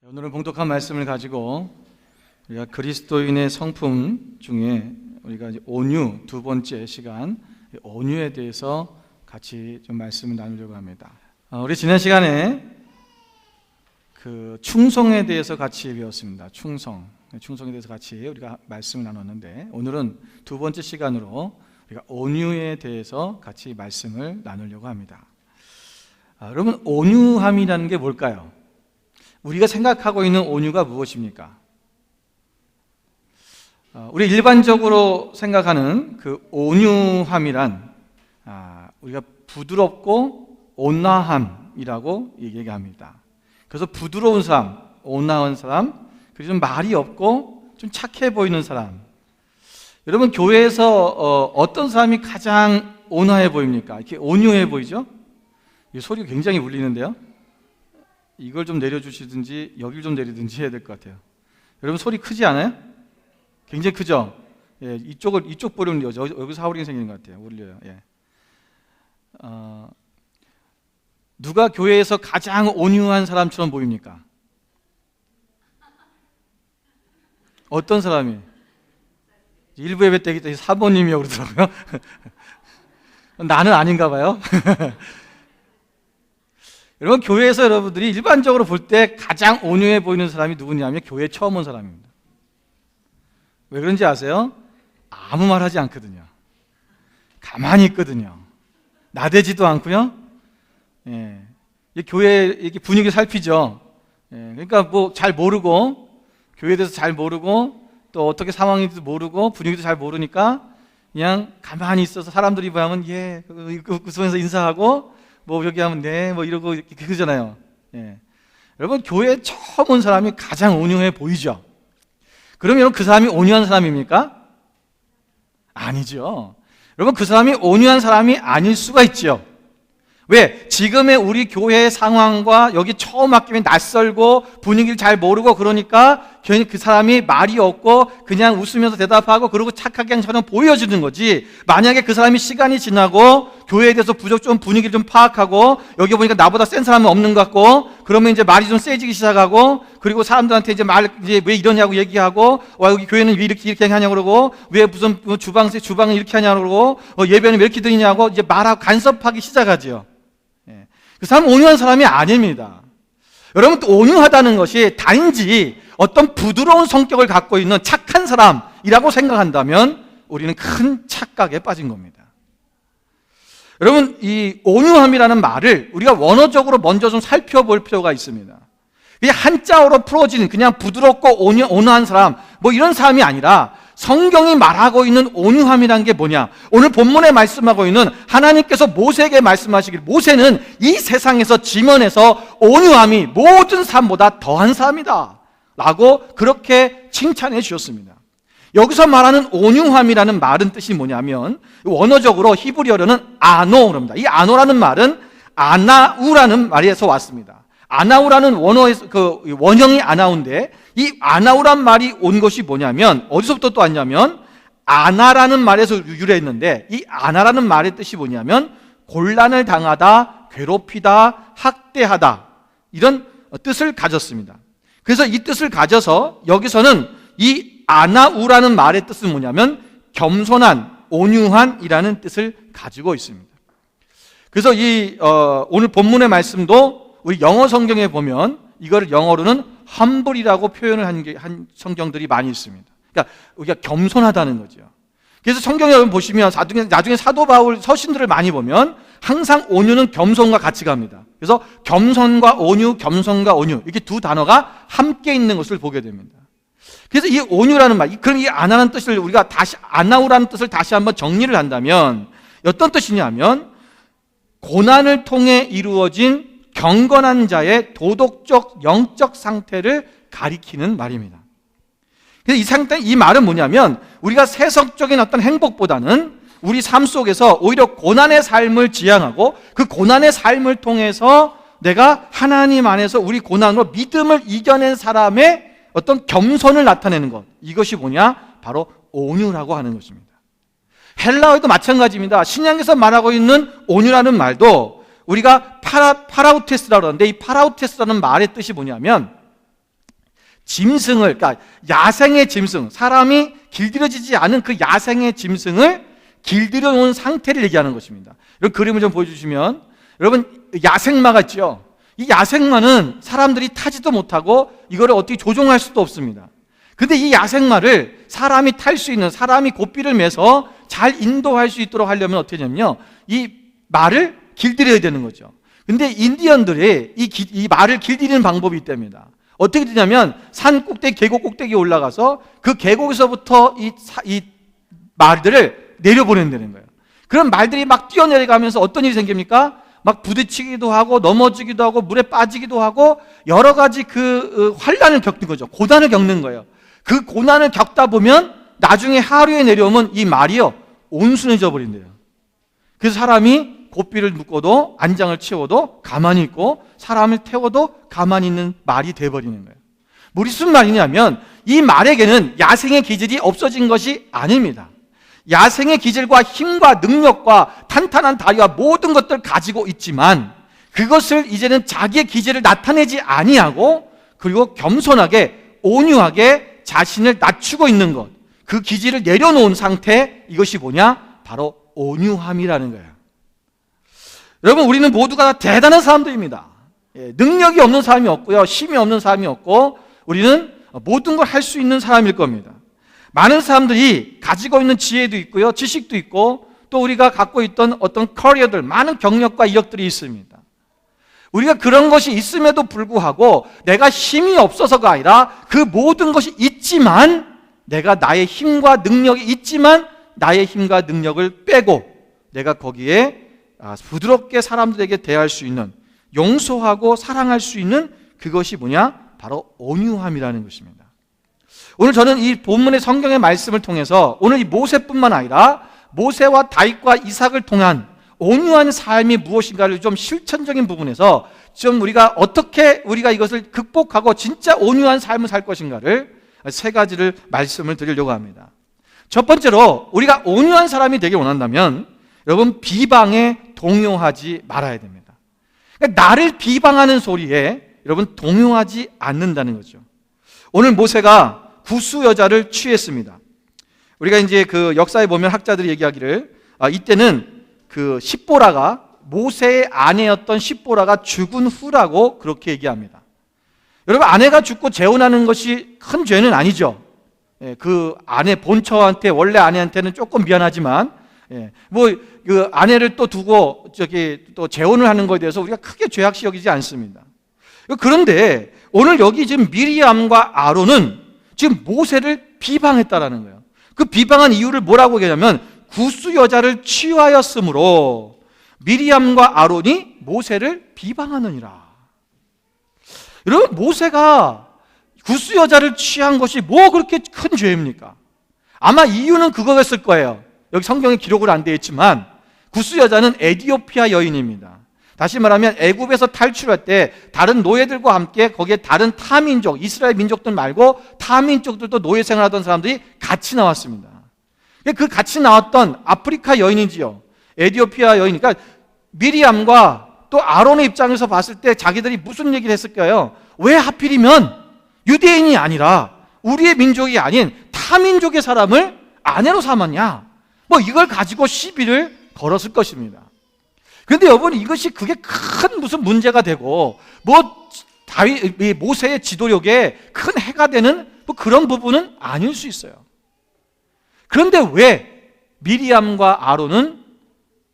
오늘은 봉독한 말씀을 가지고 우리가 그리스도인의 성품 중에 우리가 이제 온유 두 번째 시간 온유에 대해서 같이 좀 말씀을 나누려고 합니다. 우리 지난 시간에 그 충성에 대해서 같이 배웠습니다. 충성에 대해서 같이 우리가 말씀을 나눴는데 오늘은 두 번째 시간으로 우리가 온유에 대해서 같이 말씀을 나누려고 합니다. 여러분, 온유함이라는 게 뭘까요? 우리가 생각하고 있는 온유가 무엇입니까? 우리 일반적으로 생각하는 그 온유함이란 우리가 부드럽고 온화함이라고 얘기합니다. 그래서 부드러운 사람, 온화한 사람, 그리고 좀 말이 없고 좀 착해 보이는 사람. 여러분, 교회에서 어떤 사람이 가장 온화해 보입니까? 이렇게 온유해 보이죠? 이 소리가 굉장히 울리는데요. 이걸 좀 내려주시든지 여길 좀 내리든지 해야 될 것 같아요. 여러분, 소리 크지 않아요? 굉장히 크죠? 예, 이쪽 보려면 여기서 하울링이 생기는 것 같아요. 울려요. 예. 누가 교회에서 가장 온유한 사람처럼 보입니까? 어떤 사람이? 일부 예배 때 사모님이라고 그러더라고요. 나는 아닌가 봐요. 여러분, 교회에서 여러분들이 일반적으로 볼 때 가장 온유해 보이는 사람이 누구냐면 교회에 처음 온 사람입니다. 왜 그런지 아세요? 아무 말 하지 않거든요. 가만히 있거든요. 나대지도 않고요. 예. 교회 이렇게 분위기 살피죠. 예. 그러니까 뭐 잘 모르고, 교회에 대해서 잘 모르고, 또 어떻게 상황인지도 모르고, 분위기도 잘 모르니까 그냥 가만히 있어서 사람들이 보면 예, 그 속에서 인사하고, 뭐 여기 하면 네, 뭐 이러고 그러잖아요. 예. 여러분, 교회에 처음 온 사람이 가장 온유해 보이죠? 그러면 그 사람이 온유한 사람입니까? 아니죠. 여러분, 그 사람이 온유한 사람이 아닐 수가 있죠. 왜? 지금의 우리 교회의 상황과 여기 처음 왔기에 낯설고 분위기를 잘 모르고 그러니까 괜히 그 사람이 말이 없고 그냥 웃으면서 대답하고 그러고 착하게 저는 보여주는 거지. 만약에 그 사람이 시간이 지나고 교회에 대해서 좀 분위기를 좀 파악하고 여기 보니까 나보다 센 사람은 없는 것 같고 그러면 이제 말이 좀 세지기 시작하고 그리고 사람들한테 이제 왜 이러냐고 얘기하고 여기 교회는 왜 이렇게 하냐고 그러고 왜 무슨 주방을 이렇게 하냐고 그러고 예배는 왜 이렇게 드리냐고 이제 말하고 간섭하기 시작하죠. 그 사람은 온유한 사람이 아닙니다. 여러분, 또 온유하다는 것이 단지 어떤 부드러운 성격을 갖고 있는 착한 사람이라고 생각한다면 우리는 큰 착각에 빠진 겁니다. 여러분, 이 온유함이라는 말을 우리가 원어적으로 먼저 좀 살펴볼 필요가 있습니다. 그냥 한자어로 풀어지는 그냥 부드럽고 온유한 사람 뭐 이런 사람이 아니라 성경이 말하고 있는 온유함이란 게 뭐냐? 오늘 본문에 말씀하고 있는 하나님께서 모세에게 말씀하시길 모세는 이 세상에서 지면에서 온유함이 모든 사람보다 더한 사람이다 라고 그렇게 칭찬해 주셨습니다. 여기서 말하는 온유함이라는 말은 뜻이 뭐냐면 원어적으로 히브리어로는 아노랍니다. 이 아노라는 말은 아나우라는 말에서 왔습니다. 아나우라는 원어에서 그 원형이 아나우인데 이 아나우란 말이 온 것이 뭐냐면 어디서부터 또 왔냐면 아나라는 말에서 유래했는데 이 아나라는 말의 뜻이 뭐냐면 곤란을 당하다, 괴롭히다, 학대하다 이런 뜻을 가졌습니다. 그래서 이 뜻을 가져서 여기서는 이 아나우라는 말의 뜻은 뭐냐면 겸손한, 온유한이라는 뜻을 가지고 있습니다. 그래서 이 오늘 본문의 말씀도 우리 영어 성경에 보면 이거를 영어로는 humble이라고 표현을 한 성경들이 많이 있습니다. 그러니까 우리가 겸손하다는 거죠. 그래서 성경에 여러분 보시면 나중에 사도 바울 서신들을 많이 보면 항상 온유는 겸손과 같이 갑니다. 그래서 겸손과 온유, 겸손과 온유 이렇게 두 단어가 함께 있는 것을 보게 됩니다. 그래서 이 온유라는 말, 그럼 이 아나라는 뜻을 우리가 아나우라는 뜻을 다시 한번 정리를 한다면 어떤 뜻이냐면 고난을 통해 이루어진 경건한 자의 도덕적, 영적 상태를 가리키는 말입니다. 그래서 이 말은 뭐냐면 우리가 세속적인 어떤 행복보다는 우리 삶 속에서 오히려 고난의 삶을 지향하고 그 고난의 삶을 통해서 내가 하나님 안에서 우리 고난으로 믿음을 이겨낸 사람의 어떤 겸손을 나타내는 것. 이것이 뭐냐? 바로 온유라고 하는 것입니다. 헬라어에도 마찬가지입니다. 신약에서 말하고 있는 온유라는 말도 우리가 파라우테스라고 하는데 이 파라우테스라는 말의 뜻이 뭐냐면 짐승을, 그러니까 야생의 짐승, 사람이 길들여지지 않은 그 야생의 짐승을 길들여 놓은 상태를 얘기하는 것입니다. 여러분 그림을 좀 보여주시면, 여러분 야생마가 있죠. 이 야생마는 사람들이 타지도 못하고 이거를 어떻게 조종할 수도 없습니다. 근데 이 야생마를 사람이 탈 수 있는, 사람이 고삐를 매서 잘 인도할 수 있도록 하려면 어떻게 하냐면요, 이 말을 길들여야 되는 거죠. 근데 인디언들이 이 말을 길들이는 방법이 있답니다. 어떻게 되냐면 산 꼭대기, 계곡 꼭대기에 올라가서 그 계곡에서부터 이 말들을 내려보낸다는 거예요. 그럼 말들이 막 뛰어내려가면서 어떤 일이 생깁니까? 막 부딪히기도 하고 넘어지기도 하고 물에 빠지기도 하고 여러 가지 환란을 겪는 거죠. 고난을 겪는 거예요. 그 고난을 겪다 보면 나중에 하류에 내려오면 이 말이요, 온순해져 버린대요. 그래서 사람이 고삐를 묶어도 안장을 채워도 가만히 있고 사람을 태워도 가만히 있는 말이 돼버리는 거예요. 무슨 말이냐면 이 말에게는 야생의 기질이 없어진 것이 아닙니다. 야생의 기질과 힘과 능력과 탄탄한 다리와 모든 것들을 가지고 있지만 그것을 이제는 자기의 기질을 나타내지 아니하고 그리고 겸손하게 온유하게 자신을 낮추고 있는 것, 그 기질을 내려놓은 상태, 이것이 뭐냐? 바로 온유함이라는 거예요. 여러분 우리는 모두가 대단한 사람들입니다. 능력이 없는 사람이 없고요, 힘이 없는 사람이 없고 우리는 모든 걸 할 수 있는 사람일 겁니다. 많은 사람들이 가지고 있는 지혜도 있고요, 지식도 있고 또 우리가 갖고 있던 어떤 커리어들, 많은 경력과 이력들이 있습니다. 우리가 그런 것이 있음에도 불구하고 내가 힘이 없어서가 아니라 그 모든 것이 있지만 내가 나의 힘과 능력이 있지만 나의 힘과 능력을 빼고 내가 거기에 부드럽게 사람들에게 대할 수 있는, 용서하고 사랑할 수 있는 그것이 뭐냐? 바로 온유함이라는 것입니다. 오늘 저는 이 본문의 성경의 말씀을 통해서 오늘 이 모세뿐만 아니라 모세와 다윗과 이삭을 통한 온유한 삶이 무엇인가를 좀 실천적인 부분에서 좀 우리가 어떻게 우리가 이것을 극복하고 진짜 온유한 삶을 살 것인가를 세 가지를 말씀을 드리려고 합니다. 첫 번째로 우리가 온유한 사람이 되길 원한다면 여러분 비방에 동요하지 말아야 됩니다. 그러니까 나를 비방하는 소리에 여러분 동요하지 않는다는 거죠. 오늘 모세가 구스 여자를 취했습니다. 우리가 이제 그 역사에 보면 학자들이 얘기하기를 이때는 그 십보라가 모세의 아내였던 십보라가 죽은 후라고 그렇게 얘기합니다. 여러분 아내가 죽고 재혼하는 것이 큰 죄는 아니죠. 그 아내 본처한테, 원래 아내한테는 조금 미안하지만 그 아내를 또 두고 또 재혼을 하는 것에 대해서 우리가 크게 죄악시 여기지 않습니다. 그런데 오늘 여기 지금 미리암과 아론은 지금 모세를 비방했다라는 거예요. 그 비방한 이유를 뭐라고 얘기하냐면 구스 여자를 취하였으므로 미리암과 아론이 모세를 비방하느니라. 여러분 모세가 구스 여자를 취한 것이 뭐 그렇게 큰 죄입니까? 아마 이유는 그거였을 거예요. 여기 성경에 기록은 안 되어 있지만 구스 여자는 에티오피아 여인입니다. 다시 말하면 애굽에서 탈출할 때 다른 노예들과 함께 거기에 다른 타민족, 이스라엘 민족들 말고 타민족들도 노예 생활하던 사람들이 같이 나왔습니다. 그 같이 나왔던 아프리카 여인이지요. 에티오피아 여인. 그러니까 미리암과 또 아론의 입장에서 봤을 때 자기들이 무슨 얘기를 했을까요? 왜 하필이면 유대인이 아니라 우리의 민족이 아닌 타민족의 사람을 아내로 삼았냐? 뭐 이걸 가지고 시비를 걸었을 것입니다. 그런데 여러분 이것이 그게 큰 무슨 문제가 되고 뭐 모세의 지도력에 큰 해가 되는 뭐 그런 부분은 아닐 수 있어요. 그런데 왜 미리암과 아론은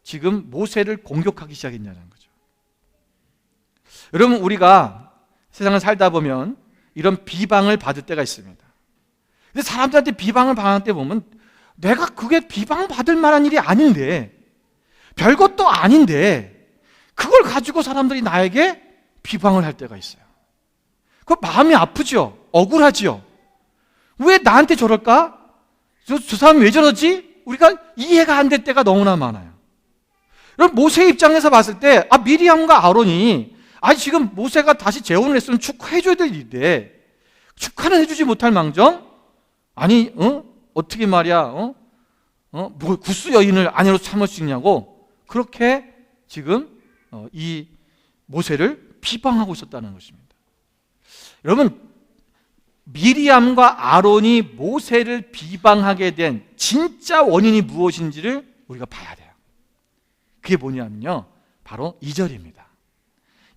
지금 모세를 공격하기 시작했냐는 거죠. 여러분 우리가 세상을 살다 보면 이런 비방을 받을 때가 있습니다. 근데 사람들한테 비방을 받을 때 보면 내가 그게 비방받을 만한 일이 아닌데, 별것도 아닌데 그걸 가지고 사람들이 나에게 비방을 할 때가 있어요. 그 마음이 아프죠. 억울하죠. 왜 나한테 저럴까? 저 사람이 왜 저러지? 우리가 이해가 안 될 때가 너무나 많아요. 여러분 모세 입장에서 봤을 때 미리암과 아론이 지금 모세가 다시 재혼을 했으면 축하해줘야 될 일인데 축하는 해주지 못할 망정 어떻게 말이야 뭐 구스 여인을 아내로 삼을 수 있냐고 그렇게 지금 이 모세를 비방하고 있었다는 것입니다. 여러분 미리암과 아론이 모세를 비방하게 된 진짜 원인이 무엇인지를 우리가 봐야 돼요. 그게 뭐냐면요, 바로 2절입니다.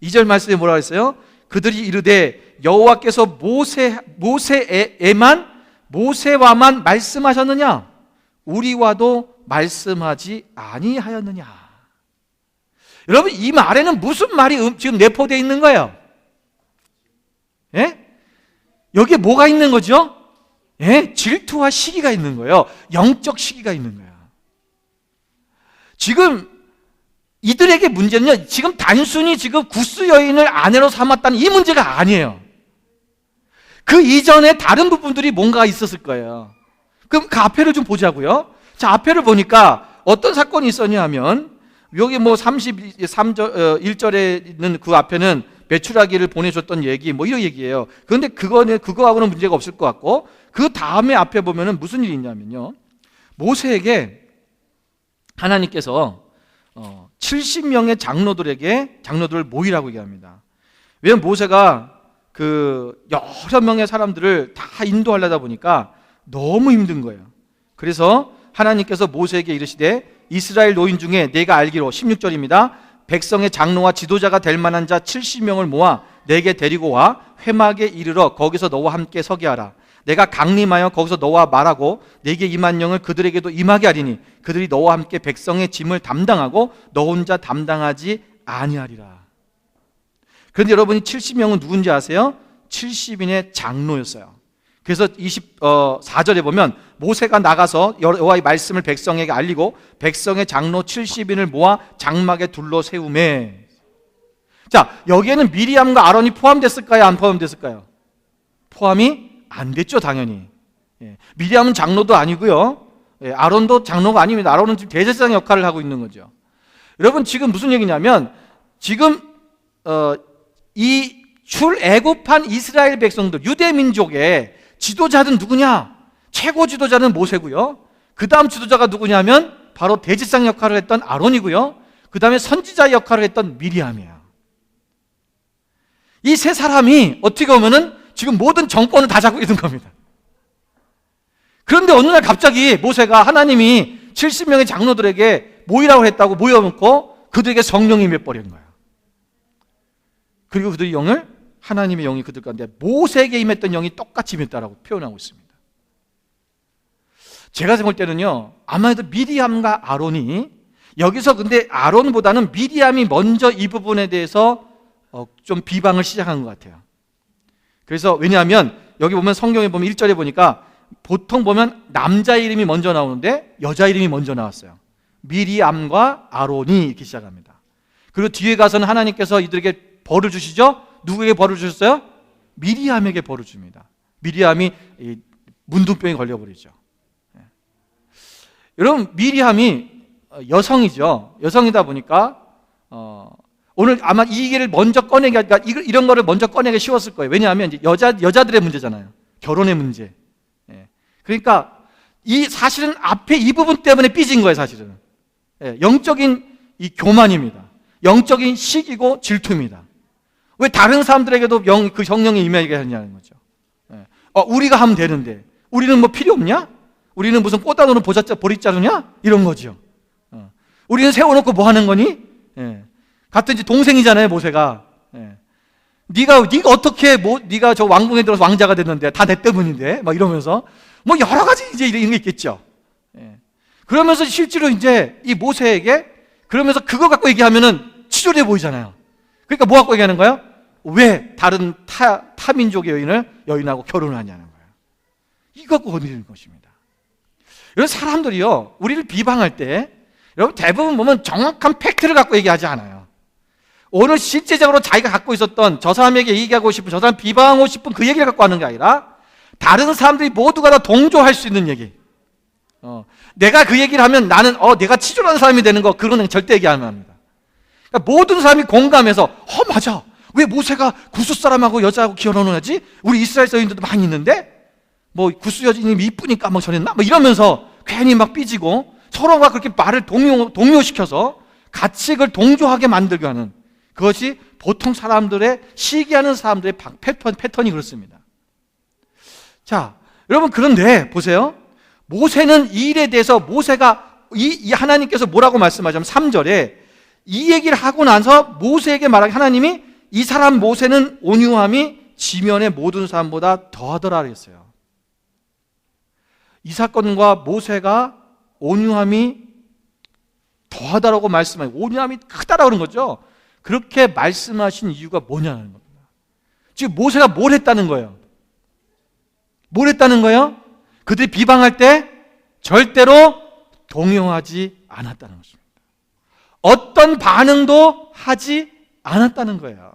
2절 말씀에 뭐라고 했어요? 그들이 이르되 여호와께서 모세와만 말씀하셨느냐? 우리와도 말씀하지 아니하였느냐? 여러분, 이 말에는 무슨 말이 지금 내포되어 있는 거예요? 예? 여기에 뭐가 있는 거죠? 예? 질투와 시기가 있는 거예요. 영적 시기가 있는 거예요. 지금 이들에게 문제는요, 지금 단순히 지금 구스 여인을 아내로 삼았다는 이 문제가 아니에요. 그 이전에 다른 부분들이 뭔가 있었을 거예요. 그럼 그 앞에를 좀 보자고요. 자, 앞에를 보니까 어떤 사건이 있었냐 하면, 여기 뭐 33절, 1절에 있는 그 앞에는 메추라기를 보내줬던 얘기, 뭐 이런 얘기예요. 그런데 그거하고는 문제가 없을 것 같고, 그 다음에 앞에 보면은 무슨 일이 있냐면요, 모세에게 하나님께서 70명의 장로들을 모이라고 얘기합니다. 왜냐하면 모세가 그 여러 명의 사람들을 다 인도하려다 보니까 너무 힘든 거예요. 그래서 하나님께서 모세에게 이르시되 이스라엘 노인 중에 내가 알기로 16절입니다. 백성의 장로와 지도자가 될 만한 자 70명을 모아 내게 데리고 와 회막에 이르러 거기서 너와 함께 서게 하라. 내가 강림하여 거기서 너와 말하고 내게 임한 영을 그들에게도 임하게 하리니 그들이 너와 함께 백성의 짐을 담당하고 너 혼자 담당하지 아니하리라. 그런데 여러분이 70명은 누군지 아세요? 70인의 장로였어요. 그래서 24절에 보면 모세가 나가서 여호와의 말씀을 백성에게 알리고 백성의 장로 70인을 모아 장막에 둘러 세우매. 자, 여기에는 미리암과 아론이 포함됐을까요? 안 포함됐을까요? 포함이 안 됐죠, 당연히. 미리암은 장로도 아니고요, 아론도 장로가 아닙니다. 아론은 지금 대제사장 역할을 하고 있는 거죠. 여러분, 지금 무슨 얘기냐면, 지금 이 출애굽한 이스라엘 백성들, 유대 민족의 지도자는 누구냐? 최고 지도자는 모세고요, 그 다음 지도자가 누구냐면 바로 대제사장 역할을 했던 아론이고요, 그 다음에 선지자 역할을 했던 미리암이에요. 이 세 사람이 어떻게 보면은 지금 모든 정권을 다 잡고 있는 겁니다. 그런데 어느 날 갑자기 모세가 하나님이 70명의 장로들에게 모이라고 했다고 모여놓고 그들에게 성령이 임해버린 거예요. 그리고 그들의 영을, 하나님의 영이 그들 가운데 모세에게 임했던 영이 똑같이 임했다라고 표현하고 있습니다. 제가 생각할 때는요, 아마도 미리암과 아론이 여기서, 근데 아론보다는 미리암이 먼저 이 부분에 대해서 좀 비방을 시작한 것 같아요. 그래서 왜냐하면 여기 보면 성경에 보면 1절에 보니까 보통 보면 남자 이름이 먼저 나오는데 여자 이름이 먼저 나왔어요. 미리암과 아론이 이렇게 시작합니다. 그리고 뒤에 가서는 하나님께서 이들에게 벌을 주시죠. 누구에게 벌을 주셨어요? 미리암에게 벌을 줍니다. 미리암이 문둥병에 걸려버리죠. 여러분, 미리암이 여성이죠. 여성이다 보니까 오늘 아마 이 얘기를 먼저 꺼내기가, 이런 거를 먼저 꺼내기 쉬웠을 거예요. 왜냐하면 이제 여자들의 문제잖아요. 결혼의 문제. 그러니까 사실은 앞에 이 부분 때문에 삐진 거예요, 사실은. 영적인 이 교만입니다. 영적인 시기고 질투입니다. 왜 다른 사람들에게도 그 성령이 임하게 하냐는 거죠. 우리가 하면 되는데 우리는 뭐 필요 없냐? 우리는 무슨 꽃다노는 보리 자루냐? 이런 거죠. 우리는 세워놓고 뭐 하는 거니? 같은 이제 동생이잖아요, 모세가. 네가 어떻게 네가 저 왕궁에 들어서 왕자가 됐는데 다 내 때문인데 막 이러면서 뭐 여러 가지 이제 이런 게 있겠죠. 그러면서 실제로 이제 이 모세에게 그러면서 그거 갖고 얘기하면은 치졸해 보이잖아요. 그러니까 뭐 갖고 얘기하는 거예요? 왜 다른 타민족의 여인하고 결혼을 하냐는 거예요. 이거 갖고 건드리는 것입니다. 이런 사람들이요, 우리를 비방할 때 여러분 대부분 보면 정확한 팩트를 갖고 얘기하지 않아요. 오늘 실제적으로 자기가 갖고 있었던 저 사람에게 얘기하고 싶은, 저 사람 비방하고 싶은 그 얘기를 갖고 하는 게 아니라 다른 사람들이 모두가 다 동조할 수 있는 얘기. 내가 그 얘기를 하면 나는 내가 치졸한 사람이 되는 거, 그거는 절대 얘기 안 합니다. 그러니까 모든 사람이 공감해서 맞아, 왜 모세가 구스 사람하고 여자하고 결혼을 하지? 우리 이스라엘 여인들도 많이 있는데 뭐 구스 여인이 이쁘니까 막 전했나? 뭐 이러면서 괜히 막 삐지고 서로가 그렇게 말을 동요시켜서 같이 그걸 동조하게 만들게 하는, 그것이 보통 사람들의, 시기하는 사람들의 패턴이 그렇습니다. 자, 여러분, 그런데 보세요. 모세는 이 일에 대해서 모세가 이 하나님께서 뭐라고 말씀하자면 3절에 이 얘기를 하고 나서 모세에게 말하기, 하나님이 이 사람 모세는 온유함이 지면의 모든 사람보다 더하더라 그랬어요. 이 사건과 모세가 온유함이 더하다라고 말씀하니, 온유함이 크다라고 그런 거죠. 그렇게 말씀하신 이유가 뭐냐는 겁니다. 지금 모세가 뭘 했다는 거예요? 뭘 했다는 거예요? 그들이 비방할 때 절대로 동요하지 않았다는 것입니다. 어떤 반응도 하지 않았다는 거예요.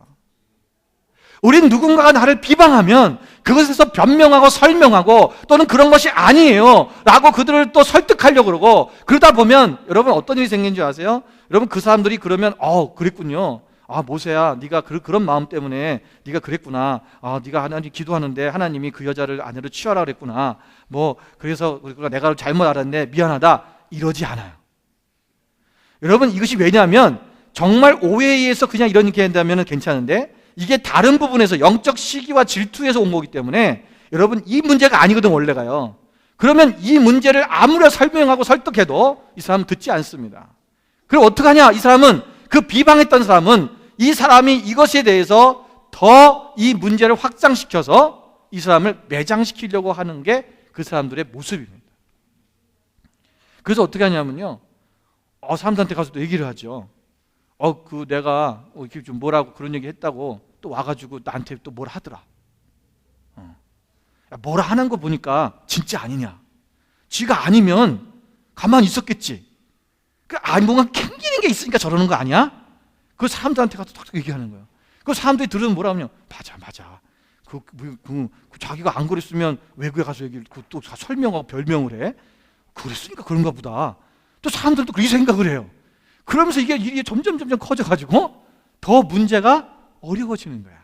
우린 누군가가 나를 비방하면 그것에서 변명하고 설명하고, 또는 그런 것이 아니에요 라고 그들을 또 설득하려고 그러고, 그러다 보면 여러분 어떤 일이 생긴 줄 아세요? 여러분, 그 사람들이 그러면 그랬군요. 모세야, 네가 그런 마음 때문에 네가 그랬구나. 네가 하나님 기도하는데 하나님이 그 여자를 아내로 취하라 그랬구나. 그래서 내가 잘못 알았네, 미안하다, 이러지 않아요. 여러분, 이것이 왜냐하면 정말 오해에 의해서 그냥 이렇게 한다면 괜찮은데, 이게 다른 부분에서 영적 시기와 질투에서 온 거기 때문에 여러분, 이 문제가 아니거든 원래가요. 그러면 이 문제를 아무리 설명하고 설득해도 이 사람은 듣지 않습니다. 그럼 어떡하냐? 이 사람은, 그 비방했던 사람은 이 사람이 이것에 대해서 더 이 문제를 확장시켜서 이 사람을 매장시키려고 하는 게 그 사람들의 모습입니다. 그래서 어떻게 하냐면요, 사람들한테 가서 또 얘기를 하죠. 내가 이렇게 좀 뭐라고 그런 얘기 했다고 또 와가지고 나한테 또 뭐라 하더라. 뭐라 하는 거 보니까 진짜 아니냐. 지가 아니면 가만히 있었겠지. 뭔가 캥기는 게 있으니까 저러는 거 아니야? 그 사람들한테 가서 탁탁 얘기하는 거예요. 그 사람들이 들으면 뭐라 하면, 맞아. 자기가 안 그랬으면 외국에 가서 얘기를 또 설명하고 별명을 해. 그랬으니까 그런가 보다. 또 사람들도 그렇게 생각을 해요. 그러면서 이게 일이 점점 커져가지고 더 문제가 어려워지는 거야.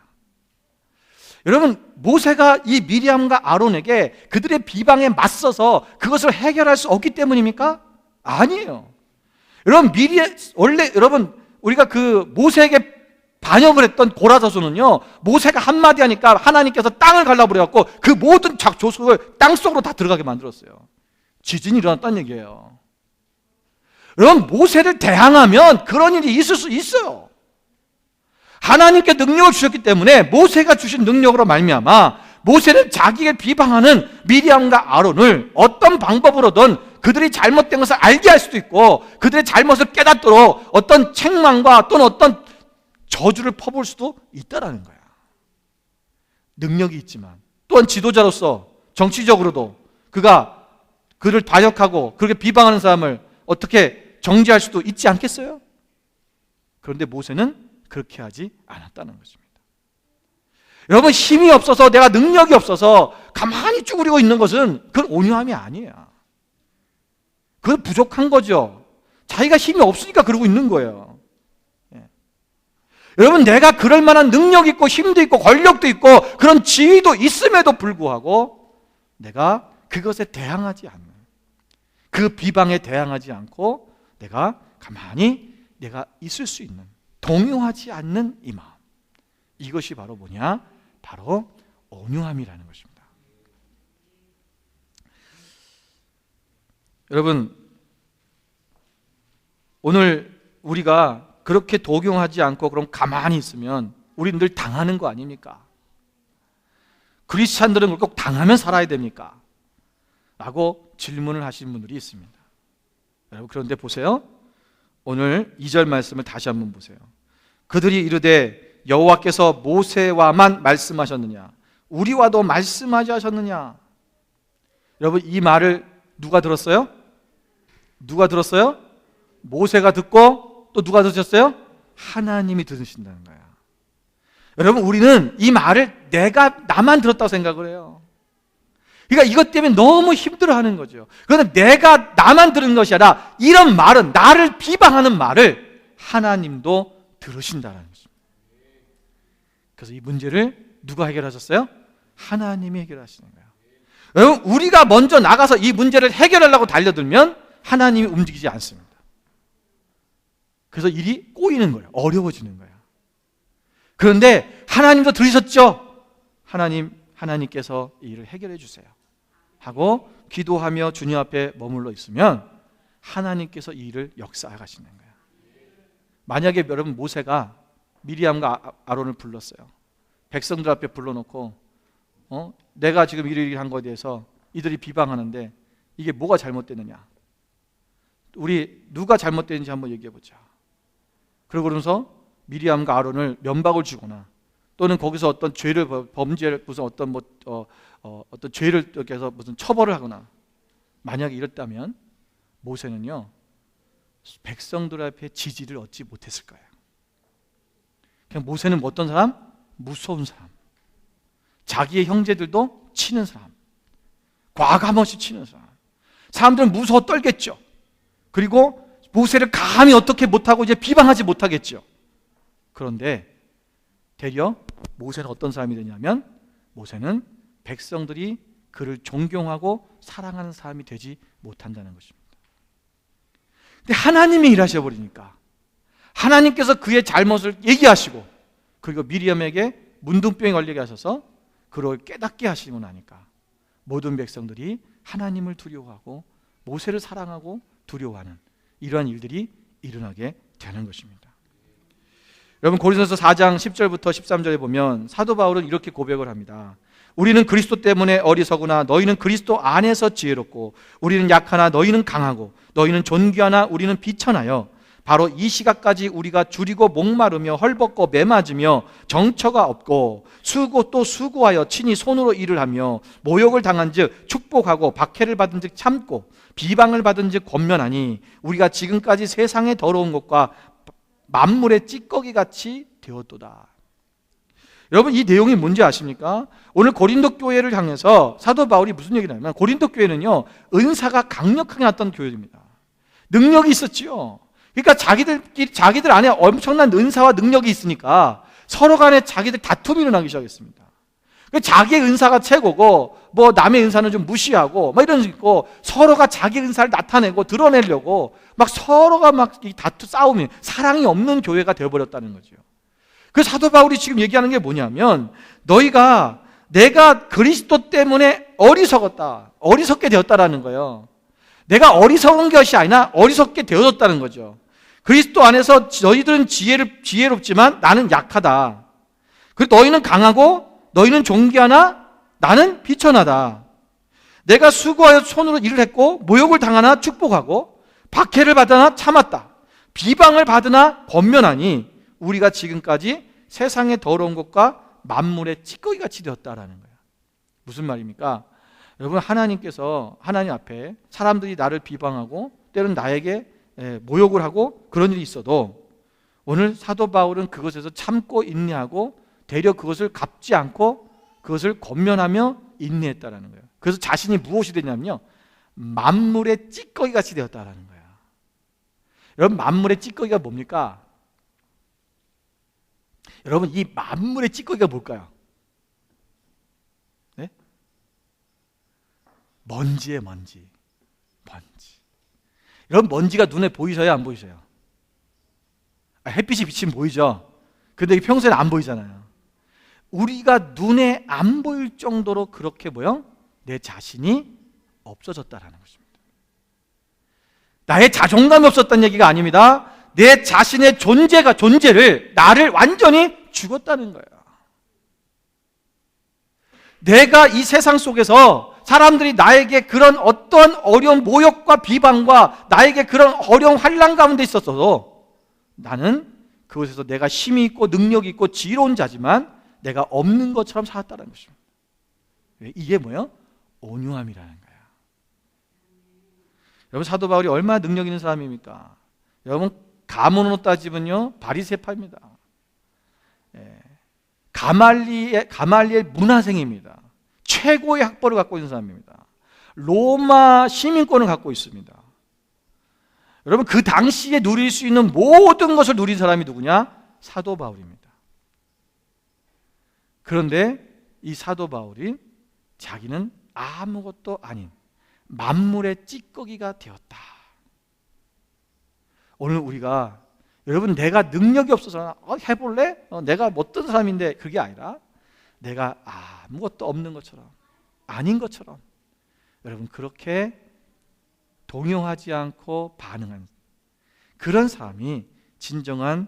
여러분, 모세가 이 미리암과 아론에게 그들의 비방에 맞서서 그것을 해결할 수 없기 때문입니까? 아니에요. 여러분, 여러분, 우리가 그 모세에게 반역을 했던 고라 자손은요, 모세가 한마디 하니까 하나님께서 땅을 갈라버려갖고 그 모든 조속을 땅속으로 다 들어가게 만들었어요. 지진이 일어났다는 얘기예요. 여러분, 모세를 대항하면 그런 일이 있을 수 있어요. 하나님께 능력을 주셨기 때문에 모세가 주신 능력으로 말미암아 모세는 자기를 비방하는 미리암과 아론을 어떤 방법으로든 그들이 잘못된 것을 알게 할 수도 있고, 그들의 잘못을 깨닫도록 어떤 책망과 또는 어떤 저주를 퍼부을 수도 있다라는 거야. 능력이 있지만, 또한 지도자로서 정치적으로도 그를 반역하고 그렇게 비방하는 사람을 어떻게 정지할 수도 있지 않겠어요? 그런데 모세는 그렇게 하지 않았다는 것입니다. 여러분, 힘이 없어서, 내가 능력이 없어서 가만히 쭈그리고 있는 것은 그건 온유함이 아니에요. 그건 부족한 거죠. 자기가 힘이 없으니까 그러고 있는 거예요. 여러분, 내가 그럴 만한 능력이 있고 힘도 있고 권력도 있고 그런 지위도 있음에도 불구하고 내가 그것에 대항하지 않는, 그 비방에 대항하지 않고 내가 가만히 내가 있을 수 있는, 동요하지 않는 이 마음, 이것이 바로 뭐냐? 바로 온유함이라는 것입니다. 여러분, 오늘 우리가 그렇게 동요하지 않고 그럼 가만히 있으면 우리는 늘 당하는 거 아닙니까? 크리스찬들은 꼭 당하면 살아야 됩니까? 라고 질문을 하시는 분들이 있습니다. 여러분, 그런데 보세요. 오늘 2절 말씀을 다시 한번 보세요. 그들이 이르되 여호와께서 모세와만 말씀하셨느냐, 우리와도 말씀하지 하셨느냐. 여러분, 이 말을 누가 들었어요? 누가 들었어요? 모세가 듣고 또 누가 들으셨어요? 하나님이 들으신다는 거야. 여러분, 우리는 이 말을 나만 들었다고 생각을 해요. 그러니까 이것 때문에 너무 힘들어하는 거죠. 그런데 내가 나만 들은 것이 아니라 이런 말은, 나를 비방하는 말을 하나님도 들으신다는 것입니다. 그래서 이 문제를 누가 해결하셨어요? 하나님이 해결하시는 거예요. 여러분, 우리가 먼저 나가서 이 문제를 해결하려고 달려들면 하나님이 움직이지 않습니다. 그래서 일이 꼬이는 거예요. 어려워지는 거예요. 그런데 하나님도 들으셨죠? 하나님 하나님께서 이 일을 해결해 주세요 하고 기도하며 주님 앞에 머물러 있으면 하나님께서 이 일을 역사하시는 거예요. 만약에 여러분 모세가 미리암과 아론을 불렀어요. 백성들 앞에 불러놓고 내가 지금 이를 한 것에 대해서 이들이 비방하는데 이게 뭐가 잘못됐느냐, 우리 누가 잘못됐는지 한번 얘기해보자. 그러면서 미리암과 아론을 면박을 주거나 또는 거기서 어떤 죄를 범죄를 무슨 어떤 어떤 죄를 해서 무슨 처벌을 하거나 만약에 이랬다면 모세는요 백성들 앞에 지지를 얻지 못했을 거예요. 그냥 모세는 어떤 사람? 무서운 사람, 자기의 형제들도 치는 사람, 과감없이 치는 사람. 사람들은 무서워 떨겠죠. 그리고 모세를 감히 어떻게 못하고 이제 비방하지 못하겠죠. 그런데 되려 모세는 어떤 사람이 되냐면 모세는 백성들이 그를 존경하고 사랑하는 사람이 되지 못한다는 것입니다. 근데 하나님이 일하셔 버리니까 하나님께서 그의 잘못을 얘기하시고 그리고 미리암에게 문둥병에 걸리게 하셔서 그를 깨닫게 하시고 나니까 모든 백성들이 하나님을 두려워하고 모세를 사랑하고 두려워하는 이러한 일들이 일어나게 되는 것입니다. 여러분 고린도서 4장 10절부터 13절에 보면 사도 바울은 이렇게 고백을 합니다. 우리는 그리스도 때문에 어리석으나 너희는 그리스도 안에서 지혜롭고 우리는 약하나 너희는 강하고 너희는 존귀하나 우리는 비천하여 바로 이 시각까지 우리가 줄이고 목마르며 헐벗고 매맞으며 정처가 없고 또 수고하여 친히 손으로 일을 하며 모욕을 당한 즉 축복하고 박해를 받은 즉 참고 비방을 받은 즉 권면하니 우리가 지금까지 세상의 더러운 것과 만물의 찌꺼기 같이 되었도다. 여러분 이 내용이 뭔지 아십니까? 오늘 고린도 교회를 향해서 사도 바울이 무슨 얘기를 하냐면 고린도 교회는요 은사가 강력하게 났던 교회입니다. 능력이 있었지요. 그러니까 자기들 안에 엄청난 은사와 능력이 있으니까 서로 간에 자기들 다툼이 일어나기 시작했습니다. 자기의 은사가 최고고 뭐 남의 은사는 좀 무시하고 막 이런 식으로 서로가 자기 은사를 나타내고 드러내려고 막 서로가 막 싸움이 사랑이 없는 교회가 되어버렸다는 거죠. 그래서 사도 바울이 지금 얘기하는 게 뭐냐면 내가 그리스도 때문에 어리석게 되었다라는 거예요. 내가 어리석은 것이 아니라 어리석게 되어졌다는 거죠. 그리스도 안에서 너희들은 지혜롭지만 나는 약하다. 그리고 너희는 강하고 너희는 존귀하나 나는 비천하다. 내가 수고하여 손으로 일을 했고 모욕을 당하나 축복하고 박해를 받으나 참았다. 비방을 받으나 권면하니 우리가 지금까지 세상의 더러운 것과 만물의 찌꺼기같이 되었다라는 거예요. 무슨 말입니까? 여러분 하나님 앞에 사람들이 나를 비방하고 때로는 나에게 모욕을 하고 그런 일이 있어도 오늘 사도 바울은 그것에서 참고 인내하고 되려 그것을 갚지 않고 그것을 권면하며 인내했다라는 거예요. 그래서 자신이 무엇이 되냐면요 만물의 찌꺼기같이 되었다라는 거예요. 여러분 만물의 찌꺼기가 뭡니까? 여러분 이 만물의 찌꺼기가 뭘까요? 네? 먼지예요. 먼지. 여러분 먼지가 눈에 보이셔요? 안 보이셔요? 햇빛이 비치면 보이죠? 근데 이게 평소에는 안 보이잖아요. 우리가 눈에 안 보일 정도로 그렇게 내 자신이 없어졌다라는 것입니다. 나의 자존감이 없었다는 얘기가 아닙니다. 내 자신의 존재를 나를 완전히 죽었다는 거예요. 내가 이 세상 속에서 사람들이 나에게 그런 어떤 어려운 모욕과 비방과 나에게 그런 어려운 환난 가운데 있었어도 나는 그곳에서 내가 힘이 있고 능력이 있고 지혜로운 자지만 내가 없는 것처럼 살았다는 것입니다. 이게 뭐예요? 온유함이라는 거예요. 여러분 사도 바울이 얼마나 능력 있는 사람입니까? 여러분 가문으로 따지면요 바리새파입니다. 가말리엘 문화생입니다. 최고의 학벌을 갖고 있는 사람입니다. 로마 시민권을 갖고 있습니다. 여러분 그 당시에 누릴 수 있는 모든 것을 누린 사람이 누구냐? 사도 바울입니다. 그런데 이 사도 바울이 자기는 아무것도 아닌 만물의 찌꺼기가 되었다. 오늘 우리가 여러분 내가 능력이 없어서 해볼래? 내가 어떤 사람인데 그게 아니라 내가 아무것도 없는 것처럼, 아닌 것처럼 여러분 그렇게 동요하지 않고 반응한 그런 사람이 진정한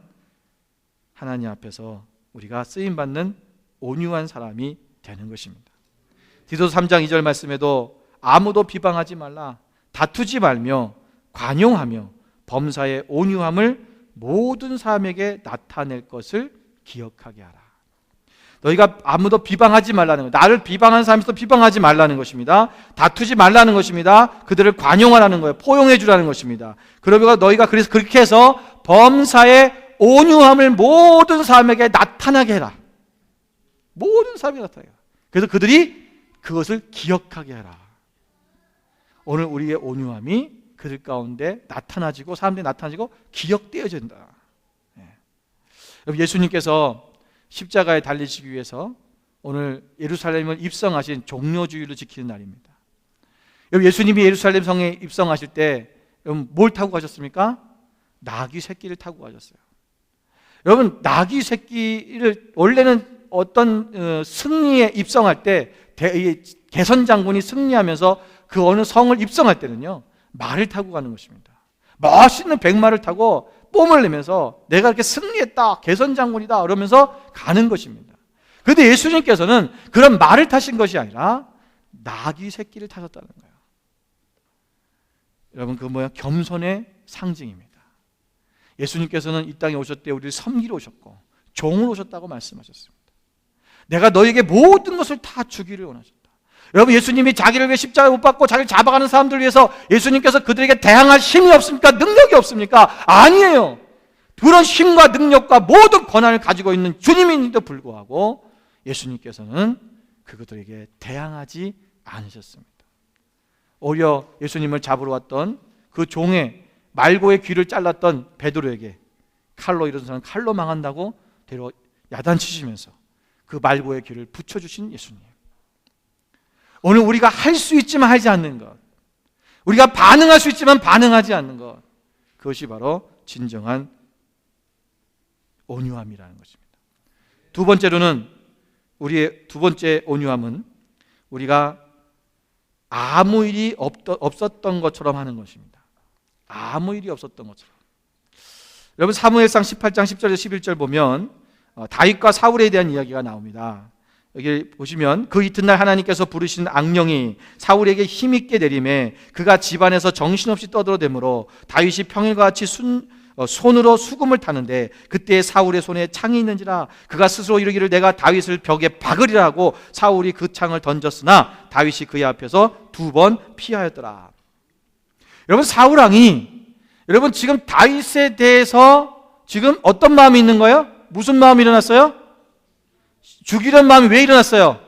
하나님 앞에서 우리가 쓰임받는 온유한 사람이 되는 것입니다. 디도서 3장 2절 말씀에도 아무도 비방하지 말라, 다투지 말며 관용하며 범사의 온유함을 모든 사람에게 나타낼 것을 기억하게 하라. 너희가 아무도 비방하지 말라는 것, 나를 비방하는 사람도 비방하지 말라는 것입니다. 다투지 말라는 것입니다. 그들을 관용하라는 거예요. 포용해 주라는 것입니다. 그러면 너희가 그래서 그렇게 해서 범사의 온유함을 모든 사람에게 나타나게 해라. 모든 사람에게 나타나게 해라. 그래서 그들이 그것을 기억하게 해라. 오늘 우리의 온유함이 그들 가운데 나타나지고 사람들이 나타나지고 기억되어진다. 예수님께서 십자가에 달리시기 위해서 오늘 예루살렘을 입성하신 종료주일로 지키는 날입니다. 예수님이 예루살렘 성에 입성하실 때 뭘 타고 가셨습니까? 나귀 새끼를 타고 가셨어요. 여러분, 나귀 새끼를 원래는 어떤 승리에 입성할 때 개선 장군이 승리하면서 그 어느 성을 입성할 때는요, 말을 타고 가는 것입니다. 멋있는 백마를 타고 뽐을 내면서 내가 이렇게 승리했다, 개선 장군이다 그러면서 가는 것입니다. 그런데 예수님께서는 그런 말을 타신 것이 아니라 나귀 새끼를 타셨다는 거예요. 여러분, 그 뭐야? 겸손의 상징입니다. 예수님께서는 이 땅에 오셨을 때 우리를 섬기러 오셨고 종으로 오셨다고 말씀하셨습니다. 내가 너에게 모든 것을 다 주기를 원하셨다. 여러분, 예수님이 자기를 위해 십자가에 못 박고 자기를 잡아가는 사람들을 위해서 예수님께서 그들에게 대항할 힘이 없습니까? 능력이 없습니까? 아니에요. 그런 힘과 능력과 모든 권한을 가지고 있는 주님인데도 불구하고 예수님께서는 그들에게 대항하지 않으셨습니다. 오히려 예수님을 잡으러 왔던 그 종의 말고의 귀를 잘랐던 베드로에게 칼로 이런 사람 칼로 망한다고 데려 야단치시면서 그 말고의 귀를 붙여주신 예수님. 오늘 우리가 할 수 있지만 하지 않는 것, 우리가 반응할 수 있지만 반응하지 않는 것, 그것이 바로 진정한 온유함이라는 것입니다. 두 번째로는, 우리의 두 번째 온유함은 우리가 아무 일이 없었던 것처럼 하는 것입니다. 아무 일이 없었던 것처럼. 여러분, 사무엘상 18장 10절에서 11절 보면 다윗과 사울에 대한 이야기가 나옵니다. 여기 보시면 그 이튿날 하나님께서 부르신 악령이 사울에게 힘있게 내림에 그가 집안에서 정신없이 떠들어대므로 다윗이 평일과 같이 손으로 수금을 타는데 그때 사울의 손에 창이 있는지라 그가 스스로 이르기를 내가 다윗을 벽에 박으리라 하고 사울이 그 창을 던졌으나 다윗이 그의 앞에서 2번 피하였더라. 여러분, 사울 왕이 여러분 지금 다윗에 대해서 지금 어떤 마음이 있는 거예요? 무슨 마음이 일어났어요? 죽이려는 마음이 왜 일어났어요?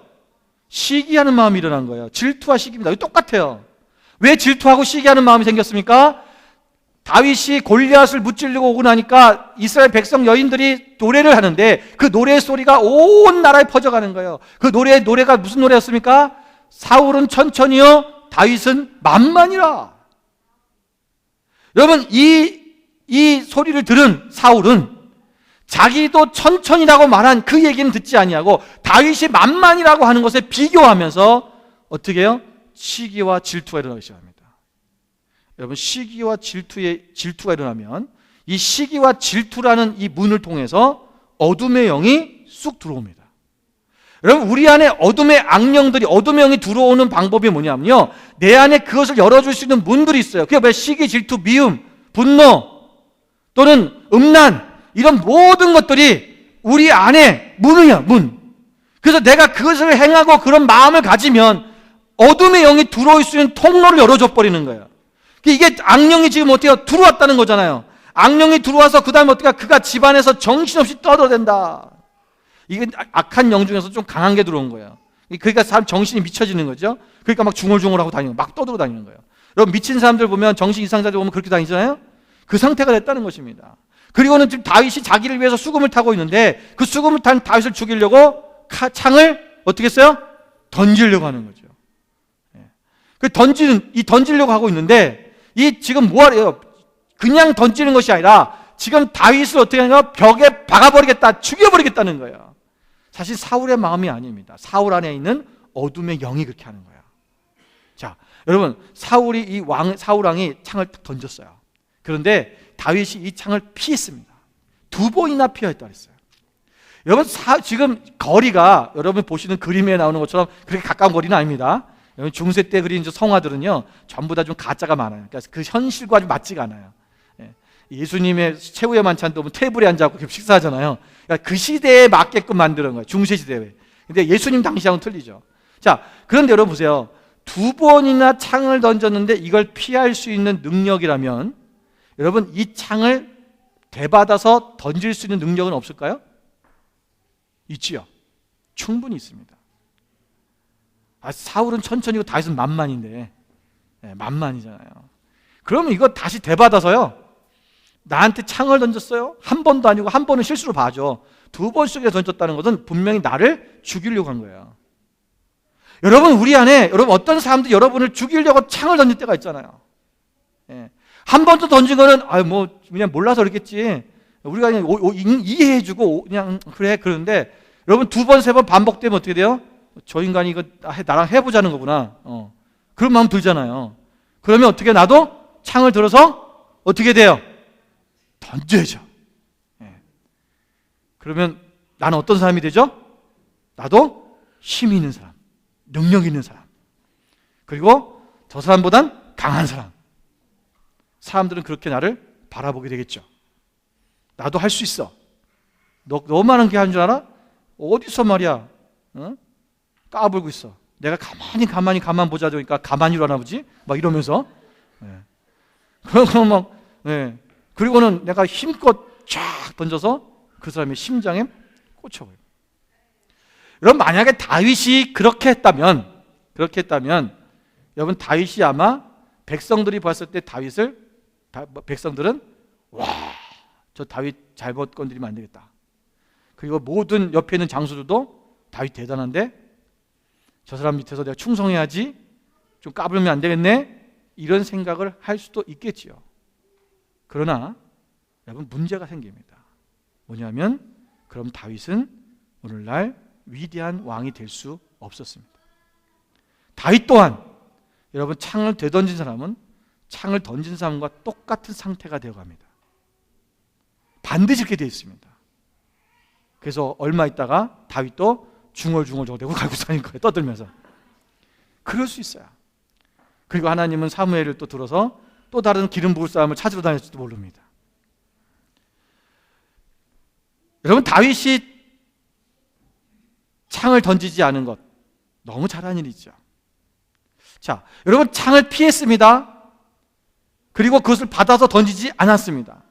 시기하는 마음이 일어난 거예요. 질투와 시기입니다. 똑같아요. 왜 질투하고 시기하는 마음이 생겼습니까? 다윗이 골리앗을 무찌르고 오고 나니까 이스라엘 백성 여인들이 노래를 하는데 그 노래 소리가 온 나라에 퍼져가는 거예요. 그 노래가 무슨 노래였습니까? 사울은 천천히요, 다윗은 만만이라. 여러분, 이 소리를 들은 사울은 자기도 천천히라고 말한 그 얘기는 듣지 아니하고 다윗이 만만이라고 하는 것에 비교하면서 어떻게 해요? 시기와 질투가 일어나기 시작합니다. 여러분, 시기와 질투가 일어나면 이 시기와 질투라는 이 문을 통해서 어둠의 영이 쑥 들어옵니다. 여러분, 우리 안에 어둠의 악령들이, 어둠의 영이 들어오는 방법이 뭐냐면요, 내 안에 그것을 열어줄 수 있는 문들이 있어요. 그게 뭐야? 시기, 질투, 미움, 분노 또는 음란, 이런 모든 것들이 우리 안에 문이야, 문. 그래서 내가 그것을 행하고 그런 마음을 가지면 어둠의 영이 들어올 수 있는 통로를 열어줘 버리는 거예요. 이게 악령이 지금 어때요? 들어왔다는 거잖아요. 악령이 들어와서 그 다음에 어떻게 그가 집안에서 정신없이 떠들어댄다. 이게 악한 영 중에서 좀 강한 게 들어온 거예요. 그러니까 사람 정신이 미쳐지는 거죠. 그러니까 막 중얼중얼하고 다니는 거예요. 막 떠들어다니는 거예요. 여러분, 미친 사람들 보면, 정신 이상자들 보면 그렇게 다니잖아요. 그 상태가 됐다는 것입니다. 그리고는 지금 다윗이 자기를 위해서 수금을 타고 있는데 그 수금을 탄 다윗을 죽이려고 창을 어떻게 했어요? 던지려고 하는 거죠. 그 던지려고 하고 있는데 이 지금 뭐하래요? 그냥 던지는 것이 아니라 지금 다윗을 어떻게 하냐? 벽에 박아버리겠다, 죽여버리겠다는 거예요. 사실 사울의 마음이 아닙니다. 사울 안에 있는 어둠의 영이 그렇게 하는 거예요. 자, 여러분, 사울 왕이 창을 던졌어요. 그런데 다윗이 이 창을 피했습니다. 2번이나 피했다 그랬어요. 여러분, 지금 거리가 여러분 보시는 그림에 나오는 것처럼 그렇게 가까운 거리는 아닙니다. 여러분, 중세 때 그린 성화들은요 전부 다 좀 가짜가 많아요. 그러니까 그 현실과 좀 맞지가 않아요. 예수님의 최후의 만찬도 테이블에 앉아서 식사하잖아요. 그러니까 그 시대에 맞게끔 만드는 거예요. 중세 시대에. 근데 예수님 당시하고는 틀리죠. 자, 그런데 여러분 보세요. 2번이나 창을 던졌는데 이걸 피할 수 있는 능력이라면 여러분, 이 창을 되받아서 던질 수 있는 능력은 없을까요? 있지요. 충분히 있습니다. 사울은 천천히고 다윗은 만만인데, 만만이잖아요. 그러면 이거 다시 되받아서요, 나한테 창을 던졌어요? 한 번도 아니고 한 번은 실수로 봐줘. 2번씩에 던졌다는 것은 분명히 나를 죽이려고 한 거예요. 여러분, 우리 안에 여러분 어떤 사람도 여러분을 죽이려고 창을 던질 때가 있잖아요. 한 번도 던진 거는 뭐 그냥 몰라서 그랬겠지. 우리가 그냥 이해해주고 그냥 그래 그러는데, 여러분 2번, 3번 반복되면 어떻게 돼요? 저 인간이 이거 나랑 해보자는 거구나. 그런 마음 들잖아요. 그러면 어떻게, 나도 창을 들어서 어떻게 돼요? 던져야죠. 그러면 나는 어떤 사람이 되죠? 나도 힘이 있는 사람, 능력 있는 사람, 그리고 저 사람보단 강한 사람. 사람들은 그렇게 나를 바라보게 되겠죠. 나도 할 수 있어. 너만한 게 하는 줄 알아? 어디서 말이야 까불고 있어. 내가 가만 보자 그러니까 가만히 일어나 보지? 막 이러면서. 그럼 막, 그리고는 내가 힘껏 쫙 던져서 그 사람의 심장에 꽂혀버려요. 여러분, 만약에 다윗이 그렇게 했다면 여러분, 다윗이 아마 백성들이 봤을 때 백성들은 와, 저 다윗 잘못 건드리면 안 되겠다. 그리고 모든 옆에 있는 장수들도 다윗 대단한데 저 사람 밑에서 내가 충성해야지, 좀 까불면 안 되겠네, 이런 생각을 할 수도 있겠지요. 그러나 여러분, 문제가 생깁니다. 뭐냐면, 그럼 다윗은 오늘날 위대한 왕이 될 수 없었습니다. 다윗 또한 여러분, 창을 되던진 사람은 창을 던진 사람과 똑같은 상태가 되어갑니다. 반드시 그렇게 되어 있습니다. 그래서 얼마 있다가 다윗도 중얼중얼 저대고 갈고 다닐 거예요. 떠들면서. 그럴 수 있어요. 그리고 하나님은 사무엘을 또 들어서 또 다른 기름 부을 사람을 찾으러 다녔을지도 모릅니다. 여러분, 다윗이 창을 던지지 않은 것, 너무 잘한 일이죠. 자, 여러분, 창을 피했습니다. 그리고 그것을 받아서 던지지 않았습니다.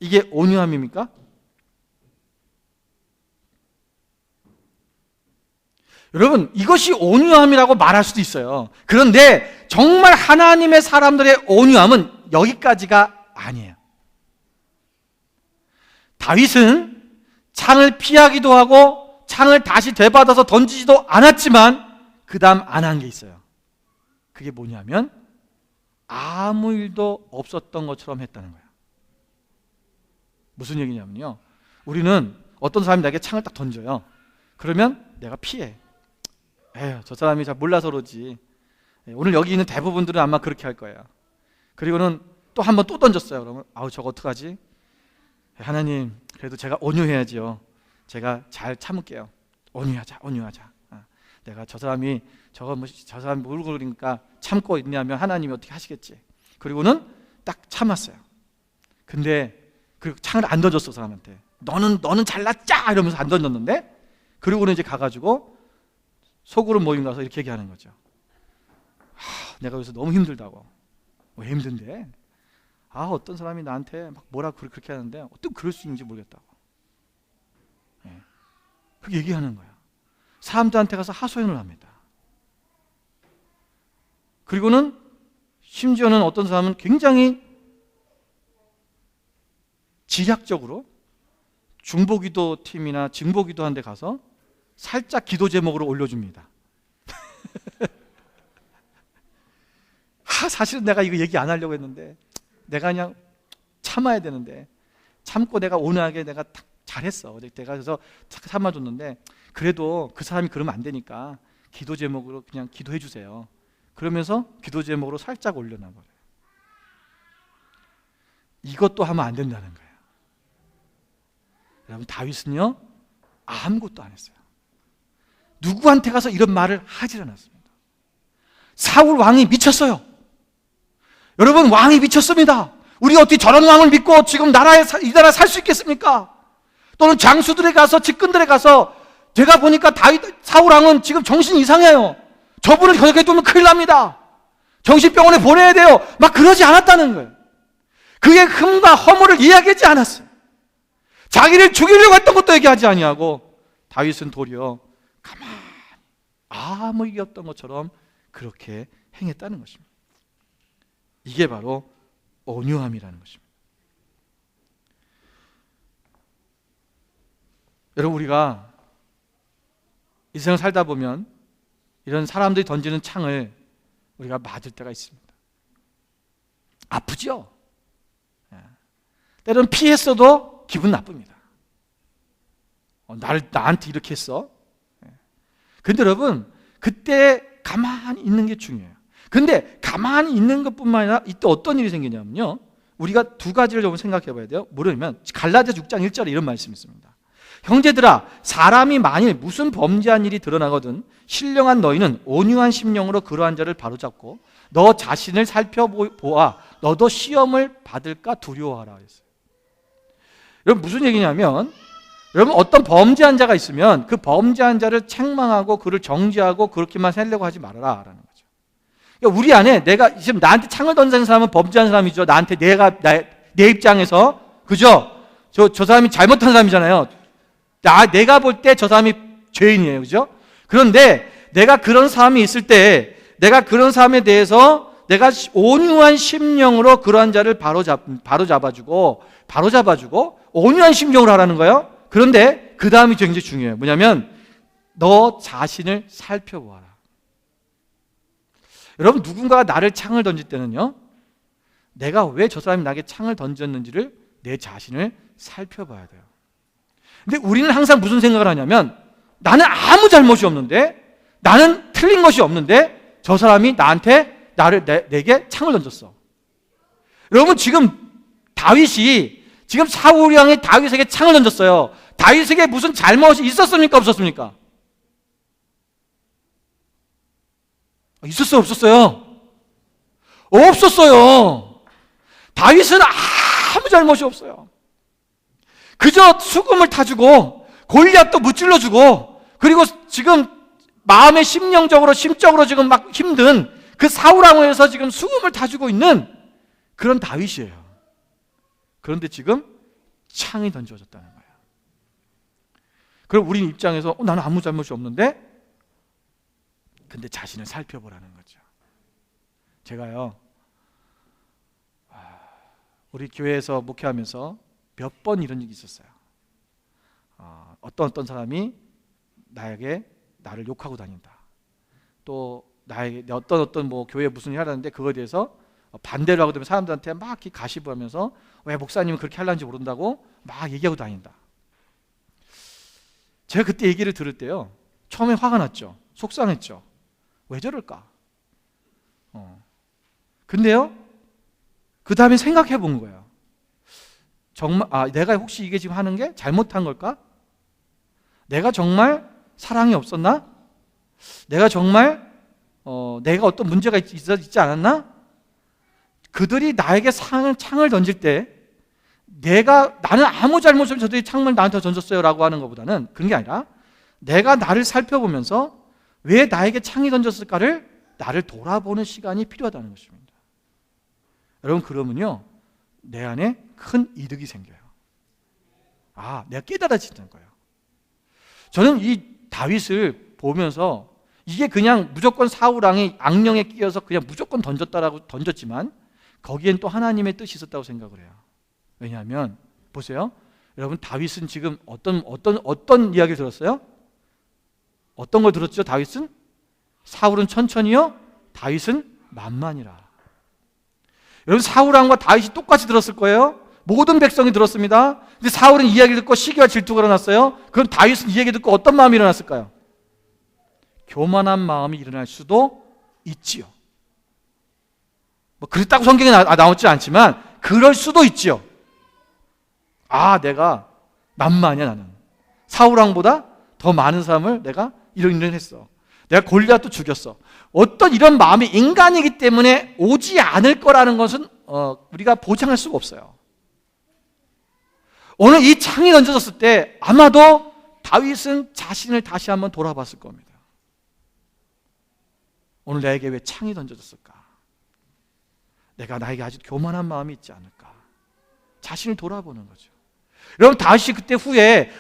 이게 온유함입니까? 여러분, 이것이 온유함이라고 말할 수도 있어요. 그런데 정말 하나님의 사람들의 온유함은 여기까지가 아니에요. 다윗은 창을 피하기도 하고 창을 다시 되받아서 던지지도 않았지만 그 다음 안 한 게 있어요. 그게 뭐냐면 아무 일도 없었던 것처럼 했다는 거예요. 무슨 얘기냐면요, 우리는 어떤 사람이 나에게 창을 딱 던져요. 그러면 내가 피해. 에휴, 저 사람이 잘 몰라서 그러지. 오늘 여기 있는 대부분들은 아마 그렇게 할 거예요. 그리고는 또 한 번 또 던졌어요. 그러면 저거 어떡하지? 하나님, 그래도 제가 온유해야지요. 제가 잘 참을게요. 온유하자. 내가 저 사람이 저 사람 모르고 그러니까 참고 있냐면 하나님이 어떻게 하시겠지. 그리고는 딱 참았어요. 근데 그 창을 안 던졌어, 사람한테. 너는 잘났자 이러면서 안 던졌는데, 그리고는 이제 가가지고 소그룹 모임 가서 이렇게 얘기하는 거죠. 내가 여기서 너무 힘들다고. 왜 힘든데? 어떤 사람이 나한테 막 뭐라 그렇게 하는데 어떻게 그럴 수 있는지 모르겠다고. 그렇게 얘기하는 거야. 사람들한테 가서 하소연을 합니다. 그리고는 심지어는 어떤 사람은 굉장히 지략적으로 중보기도 팀이나 증보기도 한 데 가서 살짝 기도 제목으로 올려줍니다. 사실은 내가 이거 얘기 안 하려고 했는데 내가 그냥 참아야 되는데 참고 내가 온유하게 내가 잘했어. 어제 내가 그래서 삼아줬는데 그래도 그 사람이 그러면 안 되니까 기도 제목으로 그냥 기도해 주세요. 그러면서 기도 제목으로 살짝 올려놔버려요. 이것도 하면 안 된다는 거예요. 여러분, 다윗은요 아무것도 안 했어요. 누구한테 가서 이런 말을 하질 않았습니다. 사울 왕이 미쳤어요. 여러분, 왕이 미쳤습니다. 우리가 어떻게 저런 왕을 믿고 지금 이 나라에 살 수 있겠습니까? 또는 장수들에 가서, 직근들에 가서 제가 보니까 사울 왕은 지금 정신이 이상해요. 저분을 저렇게 두면 큰일 납니다. 정신병원에 보내야 돼요. 막 그러지 않았다는 거예요. 그의 흠과 허물을 이야기하지 않았어요. 자기를 죽이려고 했던 것도 얘기하지 아니하고 다윗은 도리어 가만히 아무 일이 없던 것처럼 그렇게 행했다는 것입니다. 이게 바로 온유함이라는 것입니다. 여러분, 우리가 이 세상을 살다 보면 이런 사람들이 던지는 창을 우리가 맞을 때가 있습니다. 아프죠? 때로는 피했어도 기분 나쁩니다. 나한테 이렇게 했어? 근데 여러분, 그때 가만히 있는 게 중요해요. 근데 가만히 있는 것뿐만 아니라 이때 어떤 일이 생기냐면요, 우리가 두 가지를 좀 생각해 봐야 돼요. 뭐냐면 갈라디아서 6장 1절에 이런 말씀이 있습니다. 형제들아, 사람이 만일 무슨 범죄한 일이 드러나거든 신령한 너희는 온유한 심령으로 그러한 자를 바로잡고 너 자신을 살펴보아 너도 시험을 받을까 두려워하라 했어요. 여러분, 무슨 얘기냐면, 여러분, 어떤 범죄한 자가 있으면 그 범죄한 자를 책망하고 그를 정죄하고 그렇게만 살려고 하지 말아라 라는 거죠. 그러니까 우리 안에 내가 지금 나한테 창을 던지는 사람은 범죄한 사람이죠. 나한테 내 입장에서, 그죠? 저 사람이 잘못한 사람이잖아요. 내가 볼 때 저 사람이 죄인이에요. 그죠? 그런데 내가 그런 사람이 있을 때 내가 그런 사람에 대해서 내가 온유한 심령으로 그러한 자를 바로잡아주고 온유한 심령으로 하라는 거예요. 그런데 그 다음이 굉장히 중요해요. 뭐냐면 너 자신을 살펴보아라. 여러분, 누군가가 나를 창을 던질 때는요, 내가 왜 저 사람이 나에게 창을 던졌는지를 내 자신을 살펴봐야 돼요. 근데 우리는 항상 무슨 생각을 하냐면, 나는 아무 잘못이 없는데, 나는 틀린 것이 없는데 저 사람이 내게 창을 던졌어. 여러분, 지금 다윗이, 지금 사울 왕이 다윗에게 창을 던졌어요. 다윗에게 무슨 잘못이 있었습니까? 없었습니까? 있었어요? 없었어요? 없었어요. 다윗은 아무 잘못이 없어요. 그저 수금을 타주고 골리앗도 무찔러주고, 그리고 지금 마음의 심적으로 지금 막 힘든 그 사울 왕에서 지금 수금을 타주고 있는 그런 다윗이에요. 그런데 지금 창이 던져졌다는 거예요. 그럼 우리 입장에서 나는 아무 잘못이 없는데, 근데 자신을 살펴보라는 거죠. 제가요, 우리 교회에서 목회하면서 몇 번 이런 일이 있었어요. 어떤 사람이 나를 욕하고 다닌다. 또 나에게 어떤 뭐 교회에 무슨 일을 하라는데 그거에 대해서 반대로 하고 되면 사람들한테 막 가시부 하면서 왜 목사님은 그렇게 하려는지 모른다고 막 얘기하고 다닌다. 제가 그때 얘기를 들을 때요, 처음에 화가 났죠. 속상했죠. 왜 저럴까? 근데요, 그 다음에 생각해 본 거예요. 정말 내가 혹시 이게 지금 하는 게 잘못한 걸까? 내가 정말 사랑이 없었나? 내가 정말 내가 어떤 문제가 있지 않았나? 그들이 나에게 창을 던질 때 나는 아무 잘못 없이 저들이 창을 나한테 던졌어요 라고 하는 것보다는, 그런 게 아니라 내가 나를 살펴보면서 왜 나에게 창이 던졌을까를 나를 돌아보는 시간이 필요하다는 것입니다. 여러분, 그러면요 내 안에 큰 이득이 생겨요. 내가 깨달아지는 거예요. 저는 이 다윗을 보면서 이게 그냥 무조건 사울 왕이 악령에 끼어서 그냥 무조건 던졌지만 거기엔 또 하나님의 뜻이 있었다고 생각을 해요. 왜냐하면 보세요, 여러분, 다윗은 지금 어떤 이야기를 들었어요? 어떤 걸 들었죠? 다윗은 사울은 천천히요, 다윗은 만만이라. 여러분, 사울 왕과 다윗이 똑같이 들었을 거예요. 모든 백성이 들었습니다. 근데 사울은 이 이야기를 듣고 시기와 질투가 일어났어요. 그럼 다윗은 이 얘기 듣고 어떤 마음이 일어났을까요? 교만한 마음이 일어날 수도 있지요. 뭐 그랬다고 성경에 나오지 않지만 그럴 수도 있지요. 아, 내가 만만이야. 나는 사울 왕보다 더 많은 사람을 내가 이런 했어. 내가 골리앗도 죽였어. 어떤 이런 마음이 인간이기 때문에 오지 않을 거라는 것은 우리가 보장할 수가 없어요. 오늘 이 창이 던져졌을 때 아마도 다윗은 자신을 다시 한번 돌아봤을 겁니다. 오늘 나에게 왜 창이 던져졌을까? 나에게 아주 교만한 마음이 있지 않을까? 자신을 돌아보는 거죠. 여러분, 다윗이 그때 후에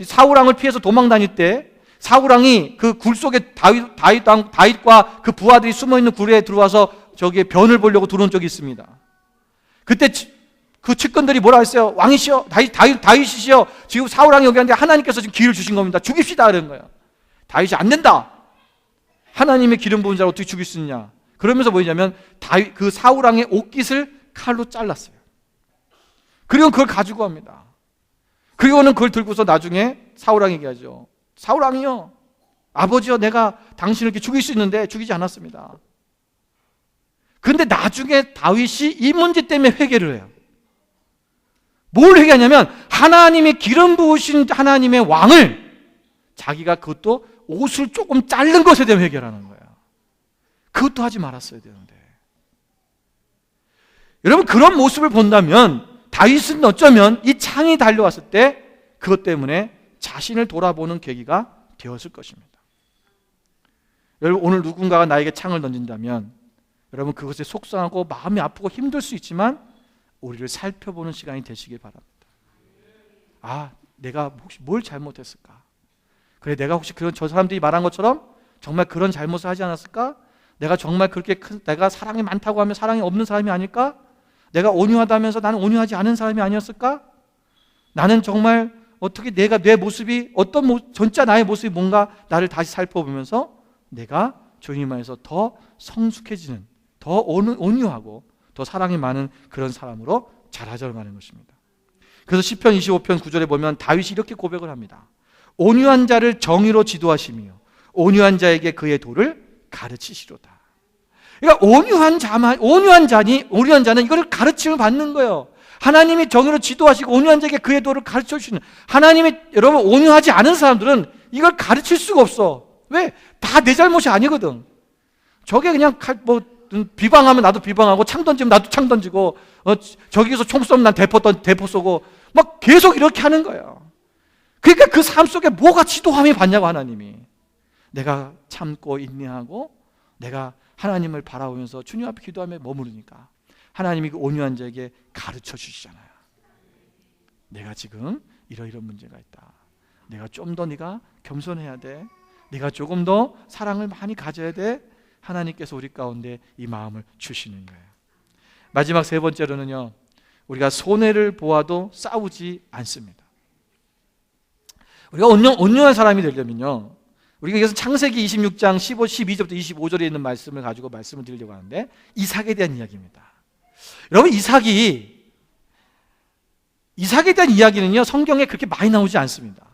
사울왕을 피해서 도망 다닐 때 사울왕이 그 굴 속에 다윗과 그 부하들이 숨어있는 굴에 들어와서 저기에 변을 보려고 들어온 적이 있습니다. 그때 그 측근들이 뭐라 했어요? 왕이시여, 다윗이시여, 지금 사울왕이 여기 왔는데 하나님께서 지금 기회를 주신 겁니다. 죽입시다. 그런 거예요. 다윗이 안 된다. 하나님의 기름 부은 자를 어떻게 죽일 수 있냐. 그러면서 뭐냐면 그 사울왕의 옷깃을 칼로 잘랐어요. 그리고 그걸 가지고 갑니다. 그리고는 그걸 들고서 나중에 사울왕에게 하죠. 사울왕이요, 아버지요, 내가 당신을 이렇게 죽일 수 있는데 죽이지 않았습니다. 그런데 나중에 다윗이 이 문제 때문에 회개를 해요. 뭘 회개하냐면 하나님이 기름 부으신 하나님의 왕을 자기가 그것도 옷을 조금 자른 것에 대해 회개하는 거예요. 그것도 하지 말았어야 되는데. 여러분, 그런 모습을 본다면 다윗은 어쩌면 이 창이 달려왔을 때 그것 때문에 자신을 돌아보는 계기가 되었을 것입니다. 여러분, 오늘 누군가가 나에게 창을 던진다면 여러분, 그것에 속상하고 마음이 아프고 힘들 수 있지만 우리를 살펴보는 시간이 되시길 바랍니다. 아, 내가 혹시 뭘 잘못했을까? 그래, 내가 혹시 저 사람들이 말한 것처럼 정말 그런 잘못을 하지 않았을까? 내가 정말 그렇게 내가 사랑이 많다고 하면 사랑이 없는 사람이 아닐까? 내가 온유하다면서 나는 온유하지 않은 사람이 아니었을까? 나는 정말 어떻게 내 모습이 진짜 나의 모습이 뭔가 나를 다시 살펴보면서 내가 주님 안에서 더 성숙해지는, 더 온유하고 더 사랑이 많은 그런 사람으로 자라자고 하는 것입니다. 그래서 시편 25편 9절에 보면 다윗이 이렇게 고백을 합니다. 온유한 자를 정의로 지도하시며 온유한 자에게 그의 도를 가르치시로다. 그러니까 온유한 자는 이거를 가르침을 받는 거예요. 하나님이 정의로 지도하시고 온유한 자에게 그의 도를 가르쳐 주시는, 하나님이 여러분 온유하지 않은 사람들은 이걸 가르칠 수가 없어. 왜? 다 내 잘못이 아니거든. 저게 그냥 비방하면 나도 비방하고 창 던지면 나도 창 던지고 저기서 총 쏘면 난 대포 쏘고 막 계속 이렇게 하는 거예요. 그러니까 그 삶 속에 뭐가 지도함이 받냐고. 하나님이 내가 참고 인내하고 내가 하나님을 바라보면서 주님 앞에 기도하며 머무르니까 하나님이 그 온유한 자에게 가르쳐 주시잖아요. 내가 지금 이러이런 문제가 있다. 내가 좀 더 네가 겸손해야 돼. 네가 조금 더 사랑을 많이 가져야 돼. 하나님께서 우리 가운데 이 마음을 주시는 거예요. 마지막 세 번째로는요, 우리가 손해를 보아도 싸우지 않습니다. 우리가 온유한 사람이 되려면요, 우리가 여기서 창세기 26장 12절부터 25절에 있는 말씀을 가지고 말씀을 드리려고 하는데, 이삭에 대한 이야기입니다. 여러분, 이삭에 대한 이야기는요, 성경에 그렇게 많이 나오지 않습니다.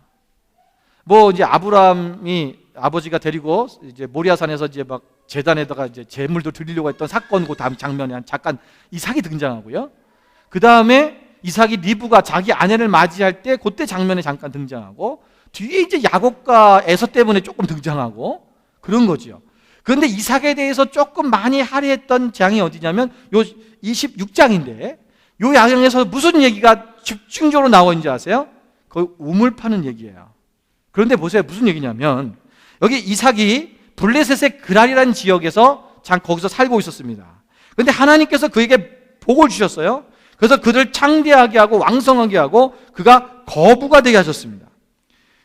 이제 아브라함이 아버지가 데리고 이제 모리아산에서 이제 막 제단에다가 이제 제물도 드리려고 했던 사건, 그 다음 장면에 잠깐 이삭이 등장하고요. 그 다음에 이삭이 리브가 자기 아내를 맞이할 때 그때 장면에 잠깐 등장하고, 뒤에 이제 야곱과 에서 때문에 조금 등장하고 그런 거죠. 그런데 이삭에 대해서 조금 많이 할애했던 장이 어디냐면 요 26장인데, 요 양에서 무슨 얘기가 집중적으로 나와 있는지 아세요? 그 우물 파는 얘기예요. 그런데 보세요, 무슨 얘기냐면 여기 이삭이 블레셋의 그랄이라는 지역에서 거기서 살고 있었습니다. 그런데 하나님께서 그에게 복을 주셨어요. 그래서 그를 창대하게 하고 왕성하게 하고 그가 거부가 되게 하셨습니다.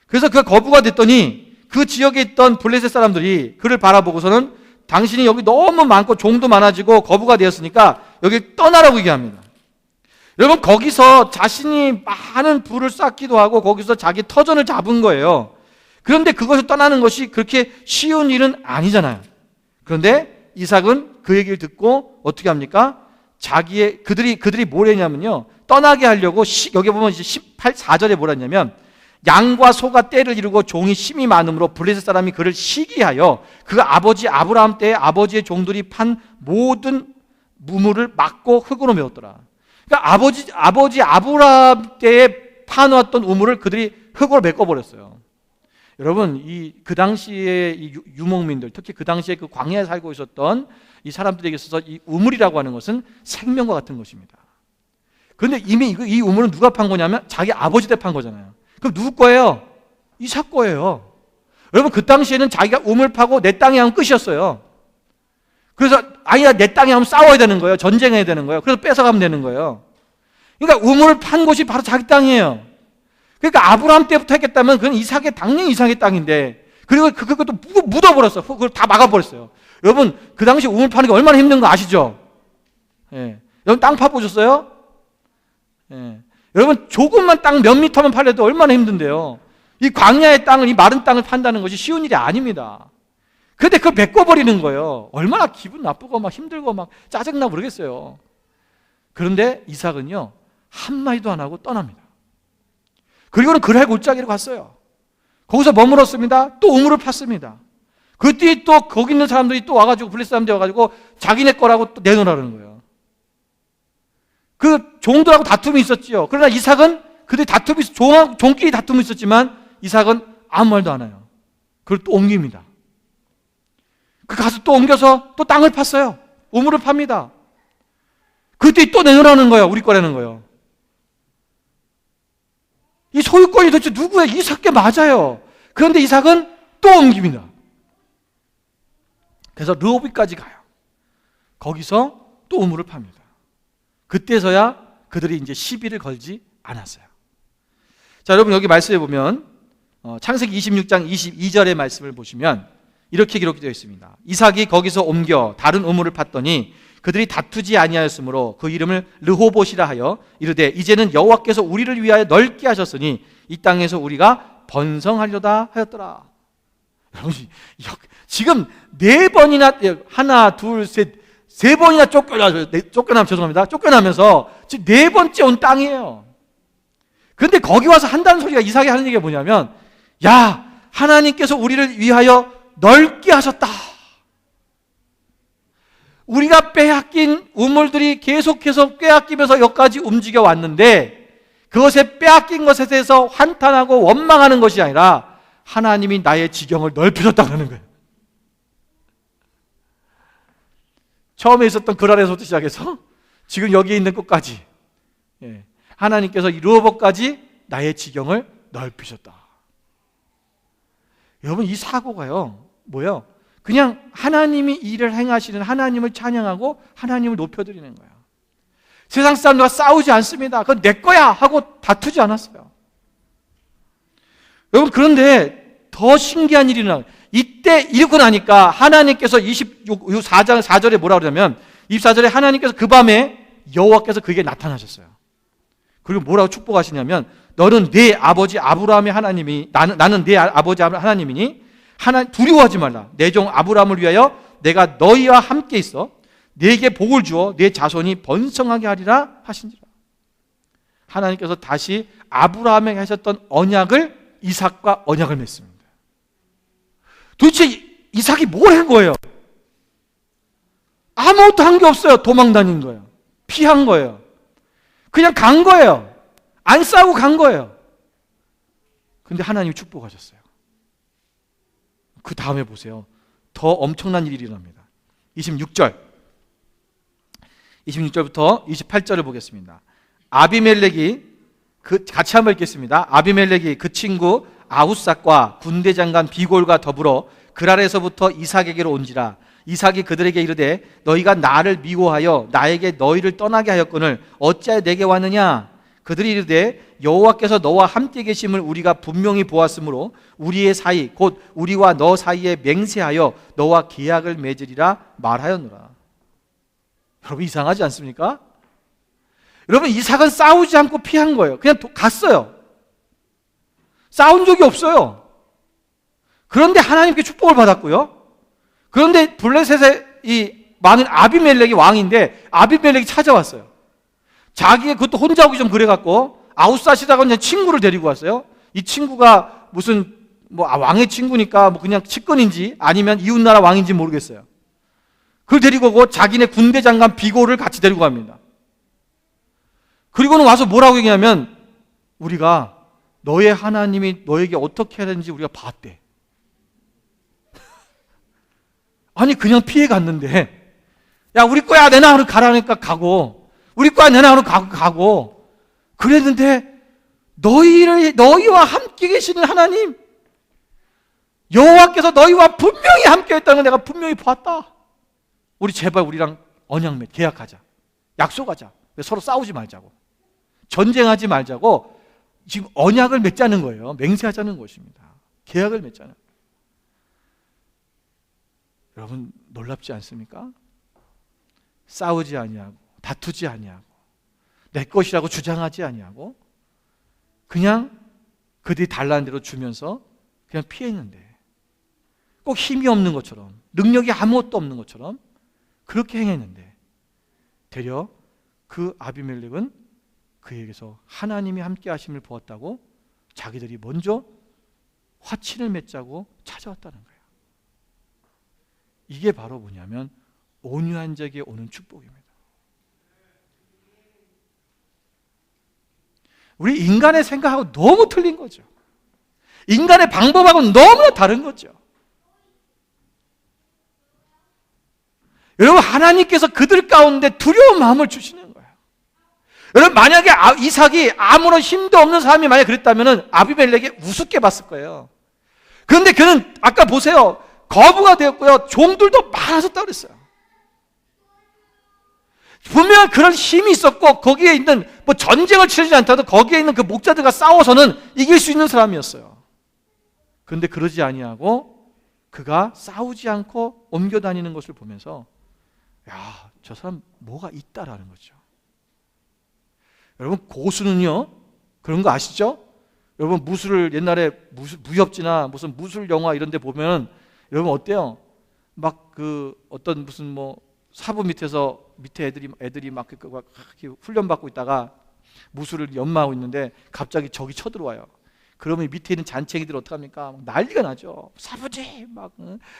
그래서 그가 거부가 됐더니 그 지역에 있던 블레셋 사람들이 그를 바라보고서는 당신이 여기 너무 많고 종도 많아지고 거부가 되었으니까 여기 떠나라고 얘기합니다. 여러분, 거기서 자신이 많은 부를 쌓기도 하고 거기서 자기 터전을 잡은 거예요. 그런데 그것을 떠나는 것이 그렇게 쉬운 일은 아니잖아요. 그런데 이삭은 그 얘기를 듣고 어떻게 합니까? 그들이 뭘 했냐면요, 떠나게 하려고 여기 보면 이제 4절에 뭐라 했냐면 양과 소가 떼를 이루고 종이 심이 많음으로 블레셋 사람이 그를 시기하여 그 아버지 아브라함 때에 아버지의 종들이 판 모든 무물을 막고 흙으로 메웠더라. 그러니까 아버지 아브라함 때에 파놓았던 우물을 그들이 흙으로 메꿔버렸어요. 여러분, 그 당시에 이 유목민들, 특히 그 당시에 그 광야에 살고 있었던 이 사람들에게 있어서 이 우물이라고 하는 것은 생명과 같은 것입니다. 그런데 이미 이 우물은 누가 판 거냐면 자기 아버지 때 판 거잖아요. 그럼 누구 거예요? 이삭 거예요. 여러분, 그 당시에는 자기가 우물 파고 내 땅에 하면 끝이었어요. 그래서 아니야, 내 땅에 하면 싸워야 되는 거예요. 전쟁해야 되는 거예요. 그래서 뺏어가면 되는 거예요. 그러니까 우물을 판 곳이 바로 자기 땅이에요. 그러니까 아브라함 때부터 했겠다면 그건 당연히 이삭의 땅인데, 그리고 그것도 묻어버렸어요. 그걸 다 막아버렸어요. 여러분, 그 당시 우물 파는 게 얼마나 힘든 거 아시죠? 예. 여러분, 땅 파보셨어요? 예. 여러분, 조금만 땅 몇 미터만 팔려도 얼마나 힘든데요. 이 광야의 땅을, 이 마른 땅을 판다는 것이 쉬운 일이 아닙니다. 그런데 그걸 메꿔버리는 거예요. 얼마나 기분 나쁘고 막 힘들고 막 짜증나고 그러겠어요. 그런데 이삭은요, 한마디도 안 하고 떠납니다. 그리고는 그랄 골짜기로 갔어요. 거기서 머물었습니다. 또 우물을 팠습니다. 그때 또 거기 있는 사람들이 또 와가지고, 블레셋 사람들이 와가지고 자기네 거라고 또 내놓으라는 거예요. 그 종들하고 다툼이 있었지요. 그러나 이삭은 그들이 종끼리 다툼이 있었지만 이삭은 아무 말도 안 해요. 그걸 또 옮깁니다. 그 가서 또 옮겨서 또 땅을 팠어요. 우물을 팝니다. 그때 또 내놓으라는 거예요. 우리 거라는 거예요. 이 소유권이 도대체 누구의? 이삭께 맞아요. 그런데 이삭은 또 옮깁니다. 그래서 르호비까지 가요. 거기서 또 우물을 팝니다. 그때서야 그들이 이제 시비를 걸지 않았어요. 자, 여러분, 여기 말씀해 보면 창세기 26장 22절의 말씀을 보시면 이렇게 기록되어 있습니다. 이삭이 거기서 옮겨 다른 우물을 팠더니 그들이 다투지 아니하였으므로 그 이름을 르호봇이라 하여 이르되 이제는 여호와께서 우리를 위하여 넓게 하셨으니 이 땅에서 우리가 번성하려다 하였더라. 여러분, 지금 네 번이나, 하나, 둘, 세 번이나 쫓겨나면서 지금 네 번째 온 땅이에요. 그런데 거기 와서 한다는 소리가, 이삭이 하는 얘기가 뭐냐면, 야, 하나님께서 우리를 위하여 넓게 하셨다. 우리가 빼앗긴 우물들이 계속해서 빼앗기면서 여기까지 움직여 왔는데, 그것에 빼앗긴 것에 대해서 한탄하고 원망하는 것이 아니라 하나님이 나의 지경을 넓혀줬다고 하는 거예요. 처음에 있었던 그랄에서부터 시작해서 지금 여기 있는 곳까지, 하나님께서 이 르호봇까지 나의 지경을 넓히셨다. 여러분, 이 사고가요, 뭐예요? 그냥 하나님이 일을 행하시는 하나님을 찬양하고 하나님을 높여드리는 거예요. 세상 사람들과 싸우지 않습니다. 그건 내 거야 하고 다투지 않았어요. 여러분, 그런데 더 신기한 일이 일어나요. 이때 이렇게 나니까 하나님께서 24장 4절에 뭐라 그러냐면, 24절에 하나님께서 그 밤에 여호와께서 그에게 나타나셨어요. 그리고 뭐라고 축복하시냐면, 너는 네 아버지 아브라함의 하나님이, 나는 네 아버지 하나님이니 두려워하지 말라. 내 종 아브라함을 위하여 내가 너희와 함께 있어 네게 복을 주어 네 자손이 번성하게 하리라 하신지라. 하나님께서 다시 아브라함에게 하셨던 언약을 이삭과 언약을 맺습니다. 도대체 이삭이 뭘 한 거예요? 아무것도 한 게 없어요. 도망 다닌 거예요. 피한 거예요. 그냥 간 거예요. 안 싸우고 간 거예요. 근데 하나님이 축복하셨어요. 그 다음에 보세요. 더 엄청난 일이 일어납니다. 26절부터 28절을 보겠습니다. 아비멜렉이 같이 한번 읽겠습니다. 아비멜렉이 그 친구 아우삭과 군대 장관 비골과 더불어 그랄에서부터 이삭에게로 온지라. 이삭이 그들에게 이르되 너희가 나를 미워하여 나에게 너희를 떠나게 하였거늘 어찌하여 내게 왔느냐. 그들이 이르되 여호와께서 너와 함께 계심을 우리가 분명히 보았으므로 우리의 사이 곧 우리와 너 사이에 맹세하여 너와 계약을 맺으리라 말하였노라. 여러분, 이상하지 않습니까? 여러분, 이삭은 싸우지 않고 피한 거예요. 그냥 갔어요. 싸운 적이 없어요. 그런데 하나님께 축복을 받았고요. 그런데 블레셋의 이 왕인 아비멜렉이 왕인데 아비멜렉이 찾아왔어요. 자기의 그것도 혼자 오기 좀 그래갖고 아웃사시다가 이제 친구를 데리고 왔어요. 이 친구가 무슨 뭐 왕의 친구니까 뭐 그냥 측근인지 아니면 이웃나라 왕인지 모르겠어요. 그걸 데리고 오고 자기네 군대 장관 비고를 같이 데리고 갑니다. 그리고는 와서 뭐라고 얘기하면 우리가 너의 하나님이 너에게 어떻게 해야 되는지 우리가 봤대. 아니 그냥 피해 갔는데 야 우리 거야 내놔 하고 가라니까 가고 우리 거야 내놔 하고 가고 그랬는데 너희와 함께 계시는 하나님 여호와께서 너희와 분명히 함께 했다는 걸 내가 분명히 봤다. 우리 제발 우리랑 언약 맺 계약하자. 약속하자. 서로 싸우지 말자고. 전쟁하지 말자고 지금 언약을 맺자는 거예요. 맹세하자는 것입니다. 계약을 맺자는 거예요. 여러분 놀랍지 않습니까? 싸우지 아니하고 다투지 아니하고 내 것이라고 주장하지 아니하고 그냥 그들이 달라는 대로 주면서 그냥 피했는데 꼭 힘이 없는 것처럼 능력이 아무것도 없는 것처럼 그렇게 행했는데 되려 그 아비멜렉은 그에게서 하나님이 함께 하심을 보았다고 자기들이 먼저 화친을 맺자고 찾아왔다는 거예요. 이게 바로 뭐냐면 온유한 자에게 오는 축복입니다. 우리 인간의 생각하고 너무 틀린 거죠. 인간의 방법하고는 너무나 다른 거죠. 여러분 하나님께서 그들 가운데 두려운 마음을 주시는 거예요. 여러분 만약에 이삭이 아무런 힘도 없는 사람이 만약에 그랬다면 아비멜렉이 우습게 봤을 거예요. 그런데 그는 아까 보세요. 거부가 되었고요. 종들도 많아졌다고 그랬어요. 분명 그런 힘이 있었고 거기에 있는 뭐 전쟁을 치르지 않더라도 거기에 있는 그 목자들과 싸워서는 이길 수 있는 사람이었어요. 그런데 그러지 아니하고 그가 싸우지 않고 옮겨 다니는 것을 보면서 야, 저 사람 뭐가 있다라는 거죠. 여러분 고수는요 그런 거 아시죠? 여러분 무술을 옛날에 무협지나 무슨 무술 영화 이런 데 보면 여러분 어때요? 막 그 어떤 무슨 뭐 사부 밑에 애들이 막 훈련 받고 있다가 무술을 연마하고 있는데 갑자기 적이 쳐들어와요. 그러면 밑에 있는 잔챙이들 어떡합니까? 막 난리가 나죠. 사부지 막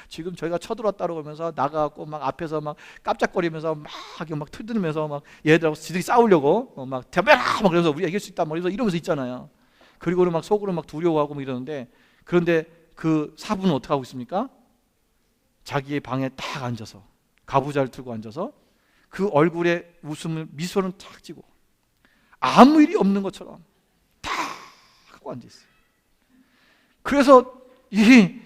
지금 저희가 쳐들어왔다고 하면서 나가고 막 앞에서 막 깜짝거리면서 막 틀들면서 막 얘들하고 지들이 싸우려고 막 대별아 막 그러면서 우리가 이길 수 있다 막 이러면서 있잖아요. 그리고는 막 속으로 막 두려워하고 막 이러는데 그런데 그 사부는 어떻게 하고 있습니까? 자기의 방에 딱 앉아서 가부좌를 들고 앉아서 그 얼굴에 미소는 탁 지고 아무 일이 없는 것처럼 탁 하고 앉아있어요. 그래서 이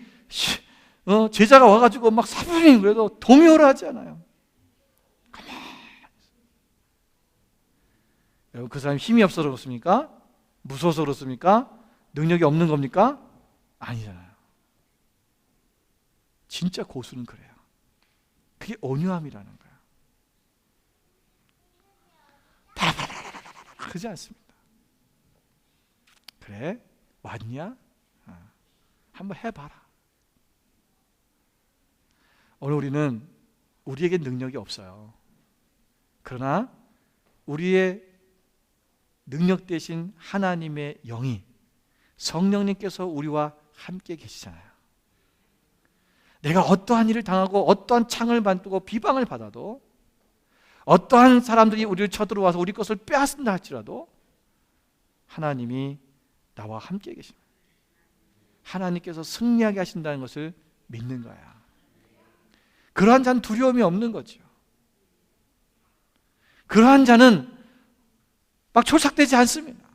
제자가 와가지고 막 사부님 그래도 동요를 하지 않아요. 가만히 여러분 그 사람이 힘이 없어서 그렇습니까? 무서워서 그렇습니까? 능력이 없는 겁니까? 아니잖아요. 진짜 고수는 그래요. 그게 온유함이라는 거예요. 그러지 않습니다. 그래? 왔냐? 한번 해봐라. 오늘 우리는 우리에게 능력이 없어요. 그러나 우리의 능력 대신 하나님의 영이 성령님께서 우리와 함께 계시잖아요. 내가 어떠한 일을 당하고 어떠한 창을 받고 비방을 받아도 어떠한 사람들이 우리를 쳐들어와서 우리 것을 빼앗는다 할지라도 하나님이 나와 함께 계십니다. 하나님께서 승리하게 하신다는 것을 믿는 거야. 그러한 자는 두려움이 없는 거죠. 그러한 자는 막 초착되지 않습니다.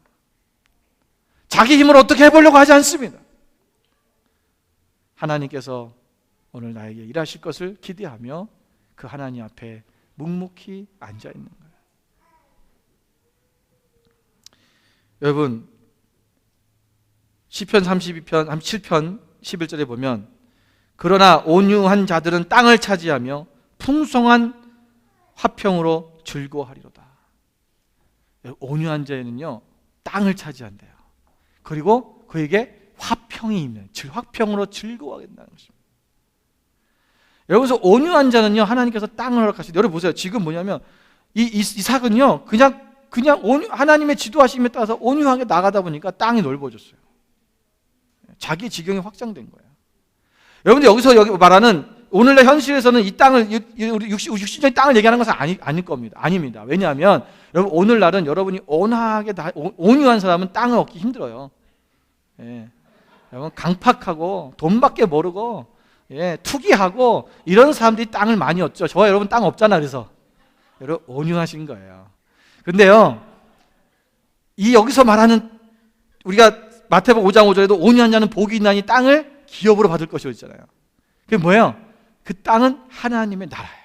자기 힘을 어떻게 해보려고 하지 않습니다. 하나님께서 오늘 나에게 일하실 것을 기대하며 그 하나님 앞에 묵묵히 앉아 있는 거예요. 여러분 시편 32편 37편 11절에 보면 그러나 온유한 자들은 땅을 차지하며 풍성한 화평으로 즐거워하리로다. 온유한 자에는요 땅을 차지한대요. 그리고 그에게 화평이 있는 화평으로 즐거워하게 된다는 것입니다. 여기서 온유한 자는요 하나님께서 땅을 허락하시고 여러분 보세요. 지금 뭐냐면 이 이삭은요 그냥 그냥 하나님의 지도하심에 따라서 온유하게 나가다 보니까 땅이 넓어졌어요. 자기 지경이 확장된 거예요. 여러분들 여기서 여기 말하는 오늘날 현실에서는 이 땅을 우리 육신적인 땅을 얘기하는 것은 아닐 겁니다. 아닙니다. 왜냐하면 여러분 오늘날은 여러분이 온유한 사람은 땅을 얻기 힘들어요. 예. 여러분 강팍하고 돈밖에 모르고 투기하고 이런 사람들이 땅을 많이 얻죠. 저와 여러분 땅 없잖아. 그래서 여러분 온유하신 거예요. 근데요, 이 여기서 말하는 우리가 마태복음 5장 5절에도 온유한 자는 복이 있나니 땅을 기업으로 받을 것이라고 있잖아요. 그게 뭐예요? 그 땅은 하나님의 나라예요.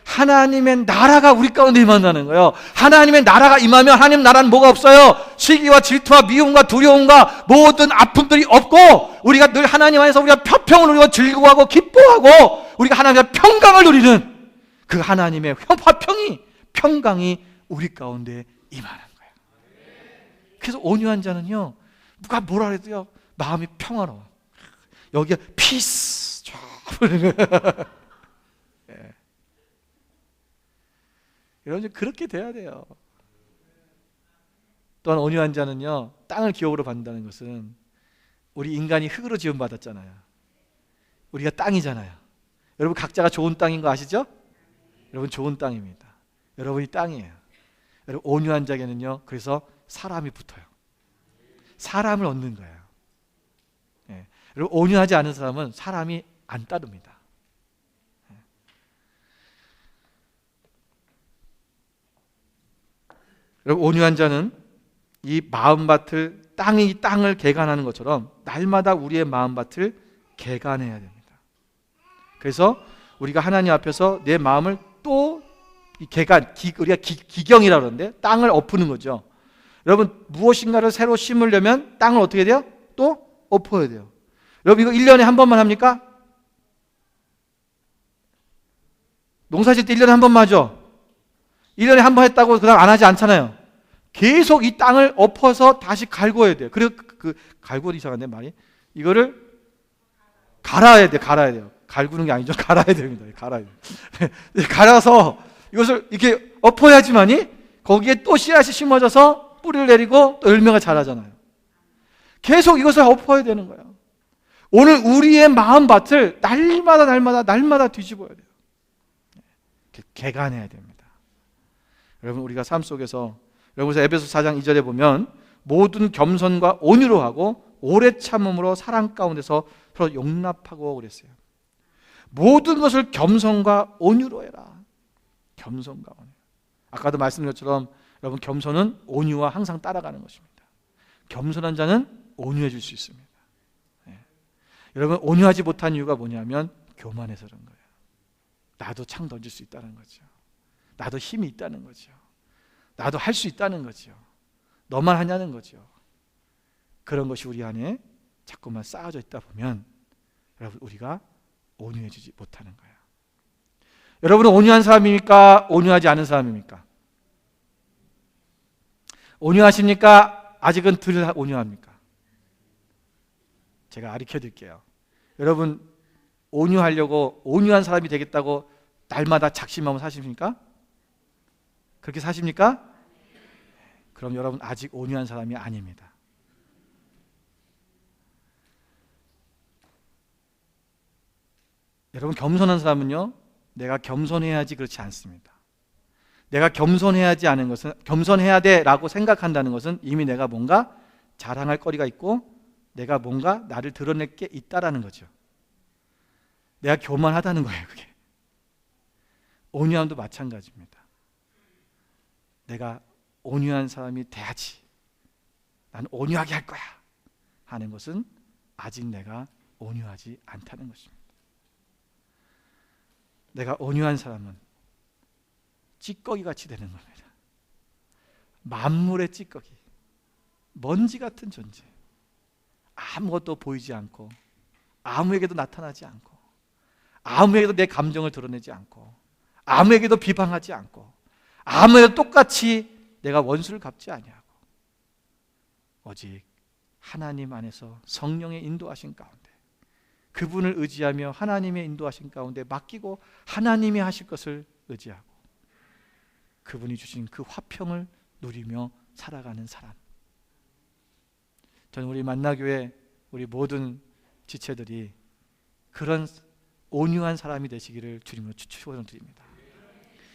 하나님의 나라가 우리 가운데 임한다는 거예요. 하나님의 나라가 임하면 하나님 나라는 뭐가 없어요? 시기와 질투와 미움과 두려움과 모든 아픔들이 없고 우리가 늘 하나님 안에서 우리가 평을 누리고 즐거워하고 기뻐하고 우리가 하나님의 평강을 누리는 그 하나님의 화평이 평강이 우리 가운데 임하는 거예요. 그래서 온유한 자는요, 누가 뭐라 해도요 마음이 평화로워. 여기에 피스 예. 여러분 그렇게 돼야 돼요. 또한 온유한 자는요, 땅을 기업으로 받는다는 것은 우리 인간이 흙으로 지음받았잖아요. 우리가 땅이잖아요. 여러분 각자가 좋은 땅인 거 아시죠? 여러분 좋은 땅입니다. 여러분이 땅이에요. 여러분 온유한 자에게는요, 그래서 사람이 붙어요. 사람을 얻는 거예요. 예. 여러분 온유하지 않은 사람은 사람이 안 따릅니다. 예. 여러분 온유한 자는 이 마음밭을 땅을 개간하는 것처럼 날마다 우리의 마음밭을 개간해야 됩니다. 그래서 우리가 하나님 앞에서 내 마음을 또 개간, 우리가 기경이라고 그러는데 땅을 엎는 거죠. 여러분 무엇인가를 새로 심으려면 땅을 어떻게 해야 돼요? 또 엎어야 돼요. 여러분 이거 1년에 한 번만 합니까? 농사 짓을 때 1년에 한 번만 하죠. 1년에 한 번 했다고 그 다음 안 하지 않잖아요. 계속 이 땅을 엎어서 다시 갈궈야 돼요. 그리고 갈궈도 이상한데 말이. 이거를 갈아야 돼요. 갈구는 게 아니죠. 갈아야 됩니다. 갈아야 돼요. 갈아서 이것을 이렇게 엎어야지만이 거기에 또 씨앗이 심어져서 뿌리를 내리고 또 열매가 자라잖아요. 계속 이것을 엎어야 되는 거예요. 오늘 우리의 마음밭을 날마다 뒤집어야 돼요. 개간해야 됩니다. 여러분 우리가 삶 속에서 여러분 에베소 4장 2절에 보면 모든 겸손과 온유로 하고 오래 참음으로 사랑 가운데서 서로 용납하고 그랬어요. 모든 것을 겸손과 온유로 해라. 겸손과 온유. 아까도 말씀드린 것처럼 여러분 겸손은 온유와 항상 따라가는 것입니다. 겸손한 자는 온유해질 수 있습니다. 네. 여러분 온유하지 못한 이유가 뭐냐면 교만해서 그런 거예요. 나도 창 던질 수 있다는 거죠. 나도 힘이 있다는 거죠. 나도 할 수 있다는 거죠. 너만 하냐는 거죠. 그런 것이 우리 안에 자꾸만 쌓아져 있다 보면 여러분 우리가 온유해지지 못하는 거예요. 여러분은 온유한 사람입니까? 온유하지 않은 사람입니까? 온유하십니까? 아직은 덜 온유합니까? 제가 가르쳐 드릴게요. 여러분 온유하려고 온유한 사람이 되겠다고 날마다 작심하며 사십니까? 그렇게 사십니까? 그럼 여러분 아직 온유한 사람이 아닙니다. 여러분 겸손한 사람은요, 내가 겸손해야지 그렇지 않습니다. 내가 겸손해야지 않은 것은 겸손해야 돼라고 생각한다는 것은 이미 내가 뭔가 자랑할 거리가 있고 내가 뭔가 나를 드러낼 게 있다라는 거죠. 내가 교만하다는 거예요. 그게 온유함도 마찬가지입니다. 내가 온유한 사람이 돼야지, 나는 온유하게 할 거야 하는 것은 아직 내가 온유하지 않다는 것입니다. 내가 온유한 사람은 찌꺼기 같이 되는 겁니다. 만물의 찌꺼기, 먼지 같은 존재, 아무것도 보이지 않고 아무에게도 나타나지 않고 아무에게도 내 감정을 드러내지 않고 아무에게도 비방하지 않고 아무에게도 똑같이 내가 원수를 갚지 아니하고 오직 하나님 안에서 성령의 인도하신 가운데 그분을 의지하며 하나님의 인도하신 가운데 맡기고 하나님이 하실 것을 의지하고 그분이 주신 그 화평을 누리며 살아가는 사람. 저는 우리 만나교회 우리 모든 지체들이 그런 온유한 사람이 되시기를 주님으로 축원드립니다.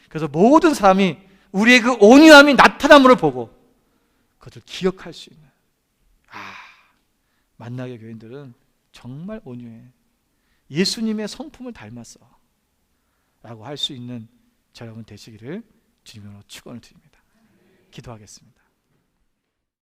그래서 모든 사람이 우리의 그 온유함이 나타남을 보고 그것을 기억할 수 있는, 만나교회 교인들은 정말 온유해, 예수님의 성품을 닮았어 라고 할 수 있는 저 여러분 되시기를 주님으로 축원을 드립니다. 기도하겠습니다.